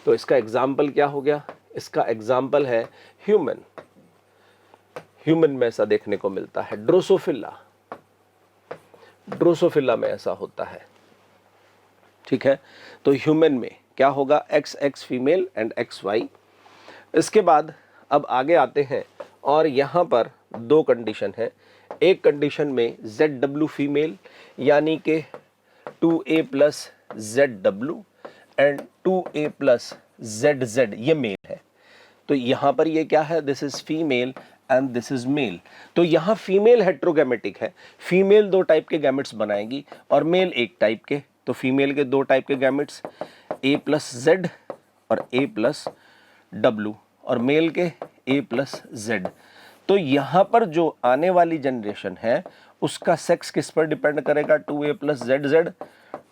तो इसका एग्जाम्पल क्या हो गया, इसका एग्जाम्पल है ह्यूमन। ह्यूमन में ऐसा देखने को मिलता है। ड्रोसोफिला, ड्रोसोफिला में ऐसा होता है, ठीक है। तो ह्यूमन में क्या होगा, XX फीमेल एंड XY। इसके बाद अब आगे आते हैं और यहाँ पर दो कंडीशन है। एक कंडीशन में ZW फीमेल यानी कि 2A plus ZW and 2A plus ZZ ये मेल है। तो यहाँ पर ये क्या है, this is female and this is male. तो यहाँ फीमेल हेट्रोगैमेटिक है, फीमेल दो टाइप के गैमेट्स बनाएगी और मेल एक टाइप के। तो फीमेल के दो टाइप के गैमेट्स A प्लस Z और A प्लस W और मेल के A प्लस Z। तो यहाँ पर जो आने वाली जनरेशन है उसका सेक्स किस पर डिपेंड करेगा, 2A plus ZZ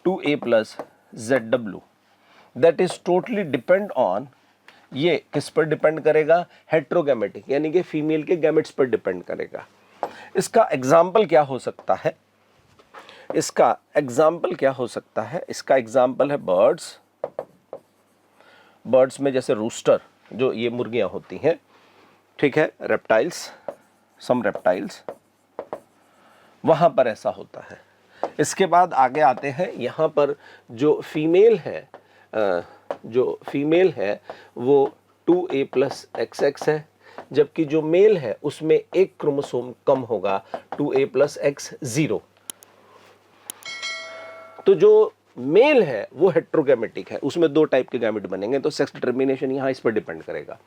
2A plus ZW। That is totally depend on, ये किस पर डिपेंड करेगा, हेट्रोगैमेटिक यानी कि फीमेल के गैमेट्स पर डिपेंड करेगा। इसका एग्जाम्पल क्या हो सकता है, इसका एग्जाम्पल क्या हो सकता है, इसका एग्जाम्पल है बर्ड्स। बर्ड्स में जैसे रूस्टर जो ये मुर्गियां होती हैं, ठीक है, रेप्टाइल्स, सम रेप्टाइल्स, वहां पर ऐसा होता है। इसके बाद आगे आते हैं, यहाँ पर जो फीमेल है वो 2A प्लस XX है, जबकि जो मेल है उसमें एक क्रोमोसोम कम होगा, 2A प्लस X0। तो जो मेल है वो हेट्रोगैमेटिक है, उसमें दो टाइप के गैमेट बनेंगे। तो सेक्स डिटर्मिनेशन यहाँ इस पर डिपेंड करेगा।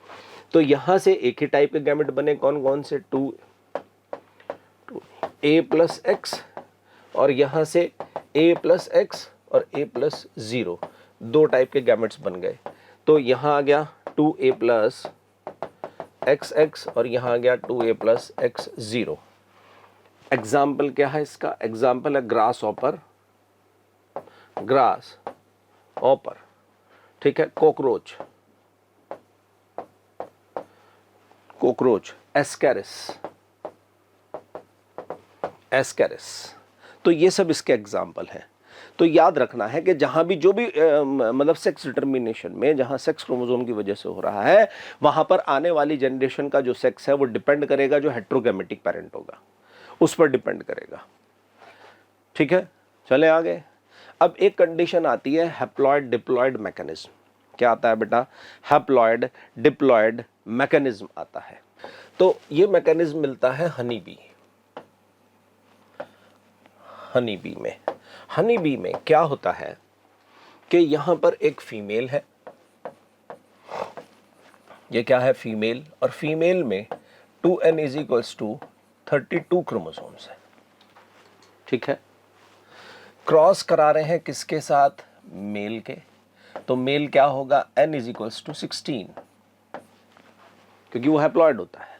तो यहाँ से एक ही टाइप के गैमेट बने, कौन कौन से, 2A प्लस X और यहाँ से A प्लस X और A प्लस 0, दो टाइप के गैमेट्स बन गए। तो यहाँ आ गया 2A प्लस XX और यहाँ आ गया 2A प्लस X0। एग्जाम्पल क्या है इसका, एग्जाम्पल है ग्रास ऑपर, ग्रास ऑपर, ठीक है, कॉकरोच, कॉकरोच, एस्कैरिस, एस्कैरिस। तो ये सब इसके एग्जाम्पल हैं। तो याद रखना है कि जहां भी जो भी मतलब सेक्स डिटर्मिनेशन में जहां सेक्स क्रोमोसोम की वजह से हो रहा है, वहां पर आने वाली जनरेशन का जो सेक्स है वो डिपेंड करेगा, जो हेट्रोगैमेटिक पेरेंट होगा उस पर डिपेंड करेगा, ठीक है। चले आगे। अब एक कंडीशन आती है हैप्लॉइड डिप्लॉइड मैकेनिज्म। क्या आता है बेटा, हैप्लॉइड डिप्लॉइड मैकेनिज्म आता है। तो ये मैकेनिज्म मिलता है हनी बी। हनी बी में, हनी बी में क्या होता है कि यहां पर एक फीमेल है, ये क्या है, फीमेल, और फीमेल में 2n is equals to 32 chromosomes है, ठीक है। क्रॉस करा रहे हैं किसके साथ, मेल के। तो मेल क्या होगा, n इज इक्वल्स टू 16, क्योंकि वो हैप्लॉइड होता है।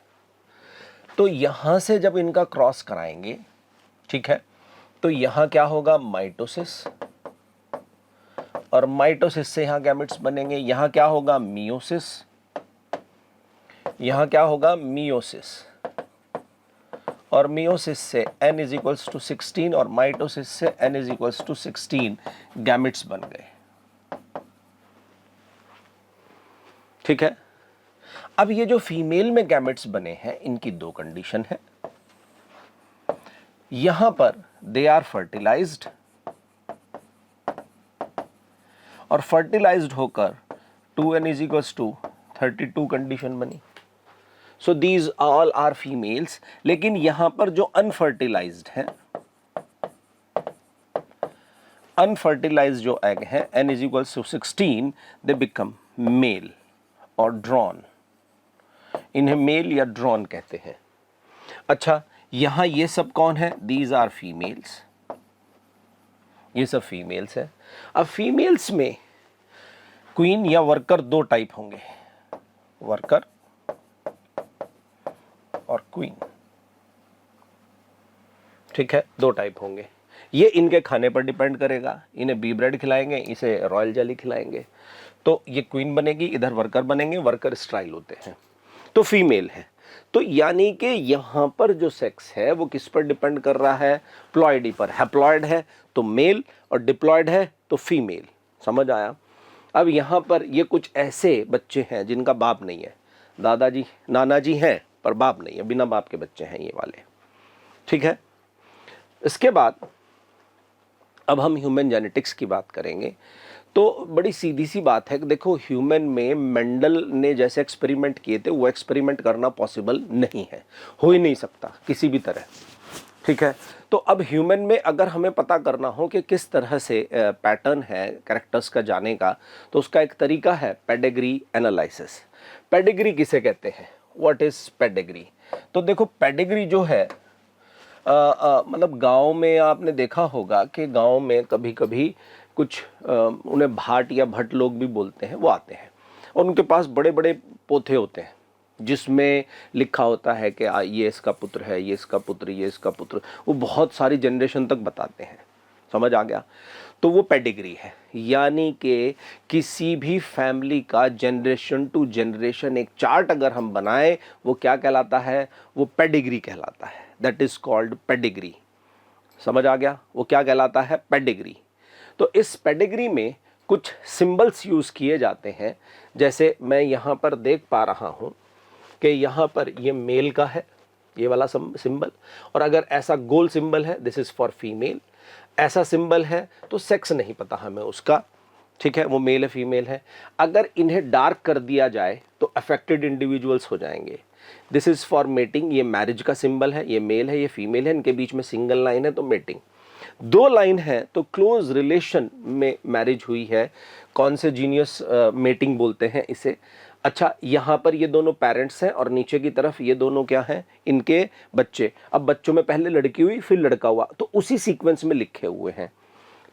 तो यहां से जब इनका क्रॉस कराएंगे, ठीक है, तो यहां क्या होगा, माइटोसिस, और माइटोसिस से यहां गैमेट्स बनेंगे। यहां क्या होगा, मियोसिस, यहां क्या होगा, मियोसिस, और मियोसिस से n इज इक्वल्स टू 16 और माइटोसिस से n is equals to 16 gametes बन गए, ठीक है। अब ये जो फीमेल में गैमेट्स बने हैं इनकी दो कंडीशन है। यहां पर दे आर फर्टिलाइज्ड, और फर्टिलाइज्ड होकर 2n is equals to 32 condition बनी। So these all are females. लेकिन यहां पर जो अनफर्टिलाइज्ड है, अनफर्टिलाइज्ड जो एग है, n is equals to 16, they become male और ड्रॉन। इन्हें मेल या ड्रॉन कहते हैं। अच्छा, यहां ये सब कौन है, दीज आर फीमेल्स, ये सब फीमेल्स है। अब फीमेल्स में क्वीन या वर्कर दो टाइप होंगे, वर्कर और क्वीन, ठीक है, दो टाइप होंगे। ये इनके खाने पर डिपेंड करेगा, इन्हें बी ब्रेड खिलाएंगे, इसे रॉयल जेली खिलाएंगे, तो ये क्वीन बनेगी, इधर वर्कर बनेंगे, वर्कर स्ट्राइल होते हैं, तो फीमेल है। तो यानी कि यहां पर जो सेक्स है वो किस पर डिपेंड कर रहा है, प्लॉइडी पर। हैप्लॉइड है तो मेल और डिप्लॉइड है तो फीमेल। समझ आया। अब यहां पर ये कुछ ऐसे बच्चे हैं जिनका बाप नहीं है, दादाजी नाना जी हैं पर बाप नहीं है, बिना बाप के बच्चे हैं ये वाले, ठीक है। इसके बाद अब हम ह्यूमन जेनेटिक्स की बात करेंगे। तो बड़ी सीधी सी बात है कि देखो, ह्यूमन में मेंडल ने जैसे एक्सपेरिमेंट किए थे वो एक्सपेरिमेंट करना पॉसिबल नहीं है, हो ही नहीं सकता किसी भी तरह, ठीक है। तो अब ह्यूमन में अगर हमें पता करना हो कि किस तरह से पैटर्न है कैरेक्टर्स का जाने का, तो उसका एक तरीका है पेडिग्री एनालिसिस। पेडिग्री किसे कहते हैं, व्हाट इज पेडिग्री? तो देखो, पेडिग्री जो है मतलब गांव में आपने देखा होगा कि गांव में कभी कभी कुछ उन्हें भाट या भट्ट लोग भी बोलते हैं, वो आते हैं और उनके पास बड़े बड़े पोथे होते हैं जिसमें लिखा होता है कि ये इसका पुत्र है, ये इसका पुत्र, ये इसका पुत्र, वो बहुत सारी जनरेशन तक बताते हैं, समझ आ गया? तो वो पेडिग्री है, यानी कि किसी भी फैमिली का जनरेशन टू जनरेशन एक चार्ट अगर हम बनाएं, वो क्या कहलाता है? वो पेडिग्री कहलाता है। That is called pedigree. समझ आ गया? वो क्या कहलाता है? पेडिग्री। तो इस पेडिग्री में कुछ सिंबल्स यूज किए जाते हैं, जैसे मैं यहाँ पर देख पा रहा हूँ कि यहाँ पर ये मेल का है, ये वाला सिंबल, और अगर ऐसा गोल सिंबल है, दिस इज फॉर फीमेल। ऐसा सिंबल है तो सेक्स नहीं पता हमें उसका, ठीक है, वो मेल है फीमेल है। अगर इन्हें डार्क कर दिया जाए तो अफेक्टेड इंडिविजुअल्स हो जाएंगे। दिस इज फॉर मेटिंग, ये मैरिज का सिंबल है, ये मेल है, ये फीमेल है, इनके बीच में सिंगल लाइन है तो मेटिंग। दो लाइन है तो क्लोज रिलेशन में मैरिज हुई है, कौन से जीनियस मेटिंग बोलते हैं इसे। अच्छा, यहाँ पर ये दोनों पेरेंट्स हैं और नीचे की तरफ ये दोनों क्या हैं? इनके बच्चे। अब बच्चों में पहले लड़की हुई फिर लड़का हुआ, तो उसी सीक्वेंस में लिखे हुए हैं,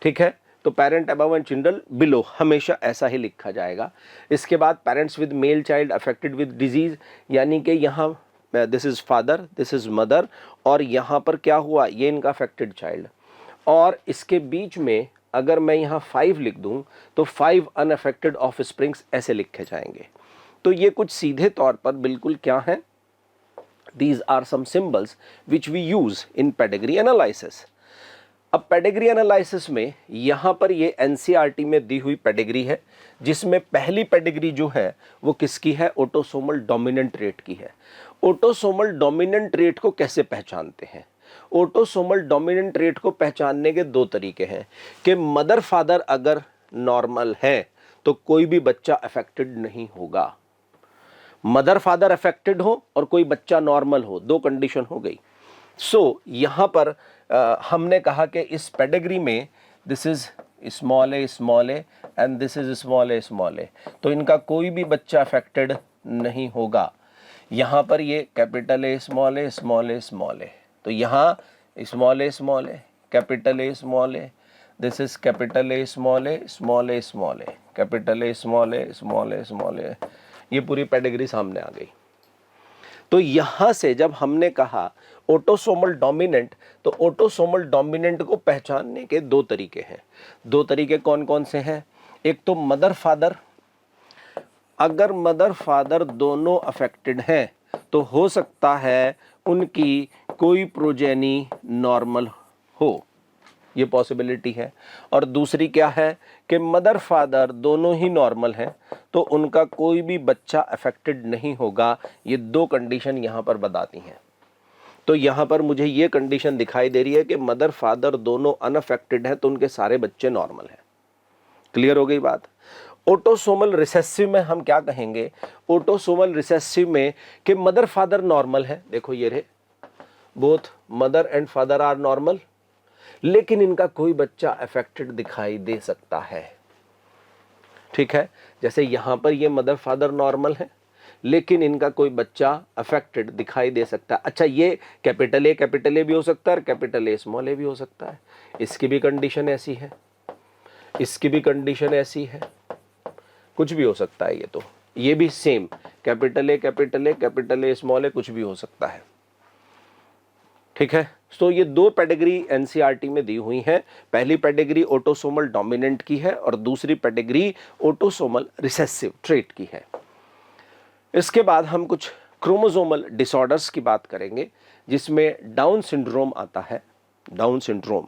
ठीक है। तो parent above and children below, हमेशा ऐसा ही लिखा जाएगा। इसके बाद parents with male child affected with disease, यानी कि यहाँ this is father, this is mother, और यहाँ पर क्या हुआ? ये इनका अफेक्टेड चाइल्ड। और इसके बीच में अगर मैं यहाँ 5 लिख दूँ तो 5 अनअफेक्टेड ऑफ स्प्रिंग्स ऐसे लिखे जाएंगे। तो ये कुछ सीधे तौर पर बिल्कुल क्या हैं? These are some symbols which we use in pedigree analysis. अब पेडिग्री एनालिसिस में यहाँ पर ये एनसीईआरटी में दी हुई पेडिग्री है, जिसमें पहली पेडिग्री जो है वो किसकी है? ऑटोसोमल डोमिनेंट ट्रेट की है। ऑटोसोमल डोमिनेंट ट्रेट को कैसे पहचानते हैं? ऑटोसोमल डोमिनेंट ट्रेट को पहचानने के दो तरीके हैं कि मदर फादर अगर नॉर्मल है तो कोई भी बच्चा अफेक्टेड नहीं होगा। मदर फादर अफेक्टेड हो और कोई बच्चा नॉर्मल हो, दो कंडीशन हो गई। सो यहाँ पर हमने कहा कि इस पेडिग्री में this is small A and this is small A, तो इनका कोई भी बच्चा अफेक्टेड नहीं होगा। यहाँ पर ये कैपिटल ए स्मॉल ए, तो यहाँ small A capital A small A, this is capital A small A, capital A small A, ये पूरी पेडिग्री सामने आ गई। तो यहां से जब हमने कहा ऑटोसोमल डोमिनेंट, तो ऑटोसोमल डोमिनेंट को पहचानने के दो तरीके हैं। दो तरीके कौन कौन से हैं? एक तो मदर फादर, अगर मदर फादर दोनों अफेक्टेड हैं तो हो सकता है उनकी कोई प्रोजेनी नॉर्मल हो, ये पॉसिबिलिटी है। और दूसरी क्या है कि मदर फादर दोनों ही नॉर्मल हैं तो उनका कोई भी बच्चा अफेक्टेड नहीं होगा। ये दो कंडीशन यहाँ पर बताती हैं। तो यहाँ पर मुझे ये कंडीशन दिखाई दे रही है कि मदर फादर दोनों अनअफेक्टेड हैं तो उनके सारे बच्चे नॉर्मल हैं। क्लियर हो गई बात? ऑटोसोमल रिसेसिव में हम क्या कहेंगे? ऑटोसोमल रिसेसिव में कि मदर फादर नॉर्मल है, देखो ये रहे, both mother and father are normal, लेकिन इनका कोई बच्चा अफेक्टेड दिखाई दे सकता है, ठीक है। जैसे यहां पर ये मदर फादर नॉर्मल है लेकिन इनका कोई बच्चा अफेक्टेड दिखाई दे सकता है। अच्छा, ये कैपिटल ए भी हो सकता है और कैपिटल ए स्मॉल ए भी हो सकता है। इसकी भी कंडीशन ऐसी है, इसकी भी कंडीशन ऐसी है, कुछ भी हो सकता है। ये तो ये भी सेम कैपिटल ए स्मॉल ए कुछ भी हो सकता है, ठीक है। तो ये दो पेडिग्री एनसीईआरटी में दी हुई हैं। पहली पेडिग्री ऑटोसोमल डोमिनेंट की है और दूसरी पेडिग्री ऑटोसोमल रिसेसिव ट्रेट की है। इसके बाद हम कुछ क्रोमोसोमल डिसऑर्डर्स की बात करेंगे जिसमें डाउन सिंड्रोम आता है। डाउन सिंड्रोम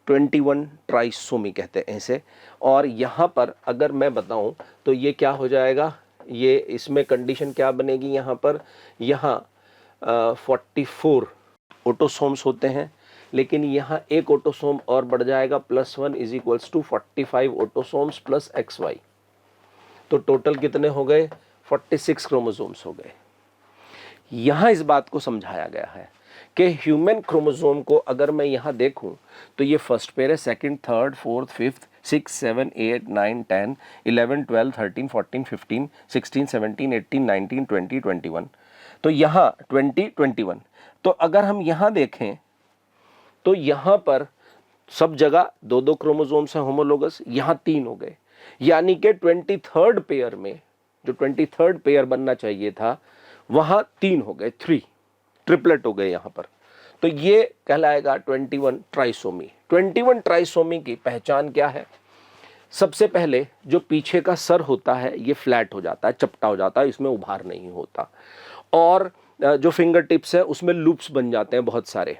21 ट्राइसोमी कहते हैं इसे। और यहाँ पर अगर मैं बताऊं तो ये क्या हो जाएगा? ये इसमें कंडीशन क्या बनेगी? यहाँ पर यहाँ 44 ऑटोसोम्स होते हैं, लेकिन यहाँ एक ऑटोसोम और बढ़ जाएगा, +1 is equals to 45 autosomes plus XY। तो टोटल कितने हो गए? 46 क्रोमोसोम्स हो गए। यहाँ इस बात को समझाया गया है कि ह्यूमन क्रोमोसोम को अगर मैं यहाँ देखूं तो ये फर्स्ट पेयर है, सेकंड, थर्ड, फोर्थ, फिफ्थ, 6, 7, 8, 9, 10, 11, 12, 13, 14, 15, 16, 17, 18, 19, 20, 21। तो यहाँ 20, 21। तो अगर हम यहाँ देखें तो यहाँ पर सब जगह 2-2 क्रोमोसोम्स हैं होमोलोगस, यहाँ 3 हो गए, यानी कि 23rd पेयर में जो 23rd पेयर बनना चाहिए था वहाँ 3 हो गए, 3 ट्रिपलेट हो गए यहाँ पर। तो ये कहलाएगा 21 ट्राइसोमी। 21 ट्राइसोमी की पहचान क्या है? सबसे पहले जो पीछे का सर होता है ये फ्लैट हो जाता है, चपटा हो जाता है, इसमें उभार नहीं होता, और जो फिंगर टिप्स है उसमें लूप्स बन जाते हैं बहुत सारे।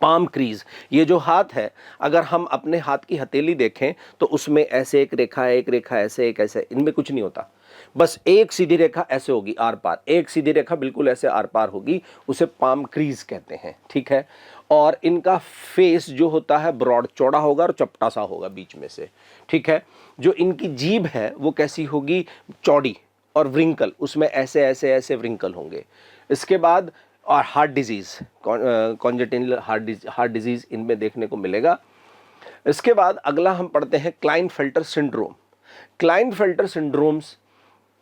पाम क्रीज, ये जो हाथ है, अगर हम अपने हाथ की हथेली देखें तो उसमें ऐसे एक रेखा है, एक रेखा ऐसे, एक ऐसे, इनमें कुछ नहीं होता, बस एक सीधी रेखा ऐसे होगी आर पार, एक सीधी रेखा बिल्कुल ऐसे आर पार होगी, उसे पाम क्रीज कहते हैं, ठीक है। और इनका फेस जो होता है ब्रॉड, चौड़ा होगा और चपटा सा होगा बीच में से, ठीक है। जो इनकी जीभ है वो कैसी होगी? चौड़ी, और व्रिंकल, उसमें ऐसे ऐसे ऐसे व्रिंकल होंगे। इसके बाद और heart disease, congenital heart disease इनमें देखने को मिलेगा। इसके बाद अगला हम पढ़ते हैं क्लाइनफेल्टर सिंड्रोम। क्लाइनफेल्टर सिंड्रोम्स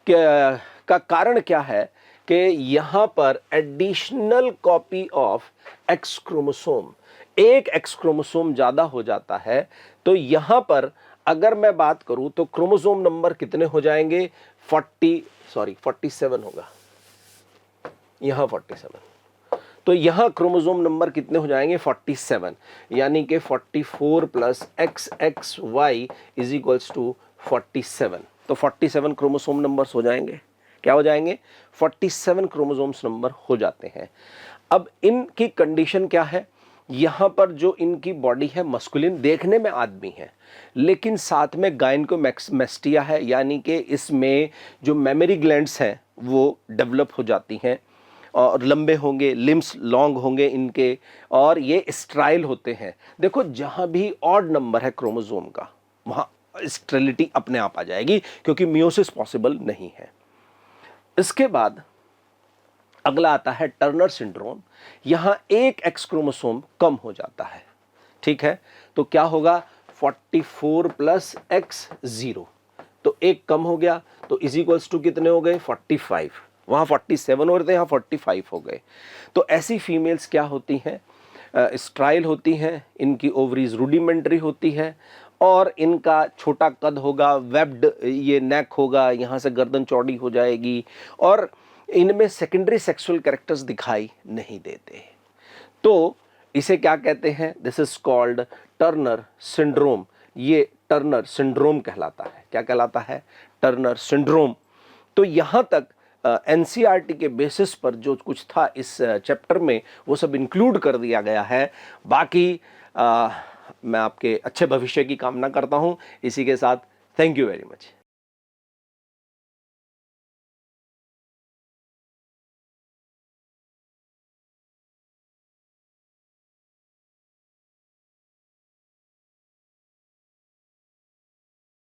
का कारण क्या है कि यहाँ पर additional copy of x chromosome, एक एक्स क्रोमोसोम ज़्यादा हो जाता है। तो यहाँ पर अगर मैं बात करूँ तो क्रोमोसोम नंबर कितने हो जाएंगे? 47 होगा, यहाँ 47। तो यहाँ क्रोमोसोम नंबर कितने हो जाएंगे? 47, यानी कि 44 plus XXY is equals to 47। तो 47 क्रोमोसोम नंबर्स हो जाएंगे। क्या हो जाएंगे? 47 क्रोमोसोम्स नंबर हो जाते हैं। अब इनकी कंडीशन क्या है? यहाँ पर जो इनकी बॉडी है मस्कुलिन, देखने में आदमी है, लेकिन साथ में गायनेकोमैस्टिया है, यानी कि इसमें जो मेमोरी ग्लैंड्स हैं वो डेवलप हो जाती हैं और लंबे होंगे, लिम्स लॉन्ग होंगे इनके, और ये स्ट्राइल होते हैं। देखो जहाँ भी ऑड नंबर है क्रोमोसोम का वहाँ स्टेरिलिटी अपने आप आ जाएगी, क्योंकि मियोसिस पॉसिबल नहीं है। इसके बाद अगला आता है टर्नर सिंड्रोम। यहाँ एक एक्स क्रोमोसोम कम हो जाता है, ठीक है। तो क्या होगा? 44 प्लस X0, तो एक कम हो गया, तो इज इक्वल्स टू कितने हो गए? 45। वहाँ 47 हो रहे थे, यहाँ 45 हो गए। तो ऐसी फीमेल्स क्या होती हैं? स्ट्राइल होती हैं, इनकी ओवरीज रूडिमेंट्री होती है, और इनका छोटा कद होगा, वेब्ड ये नेक होगा, यहाँ से गर्दन चौड़ी हो जाएगी, और इनमें सेकेंडरी सेक्सुअल कैरेक्टर्स दिखाई नहीं देते। तो इसे क्या कहते हैं? This is called Turner syndrome. ये टर्नर सिंड्रोम कहलाता है। क्या कहलाता है? Turner syndrome. तो यहाँ तक एनसीईआरटी के बेसिस पर जो कुछ था इस चैप्टर में वो सब इंक्लूड कर दिया गया है। बाकी मैं आपके अच्छे भविष्य की कामना करता हूँ। इसी के साथ थैंक यू वेरी मच।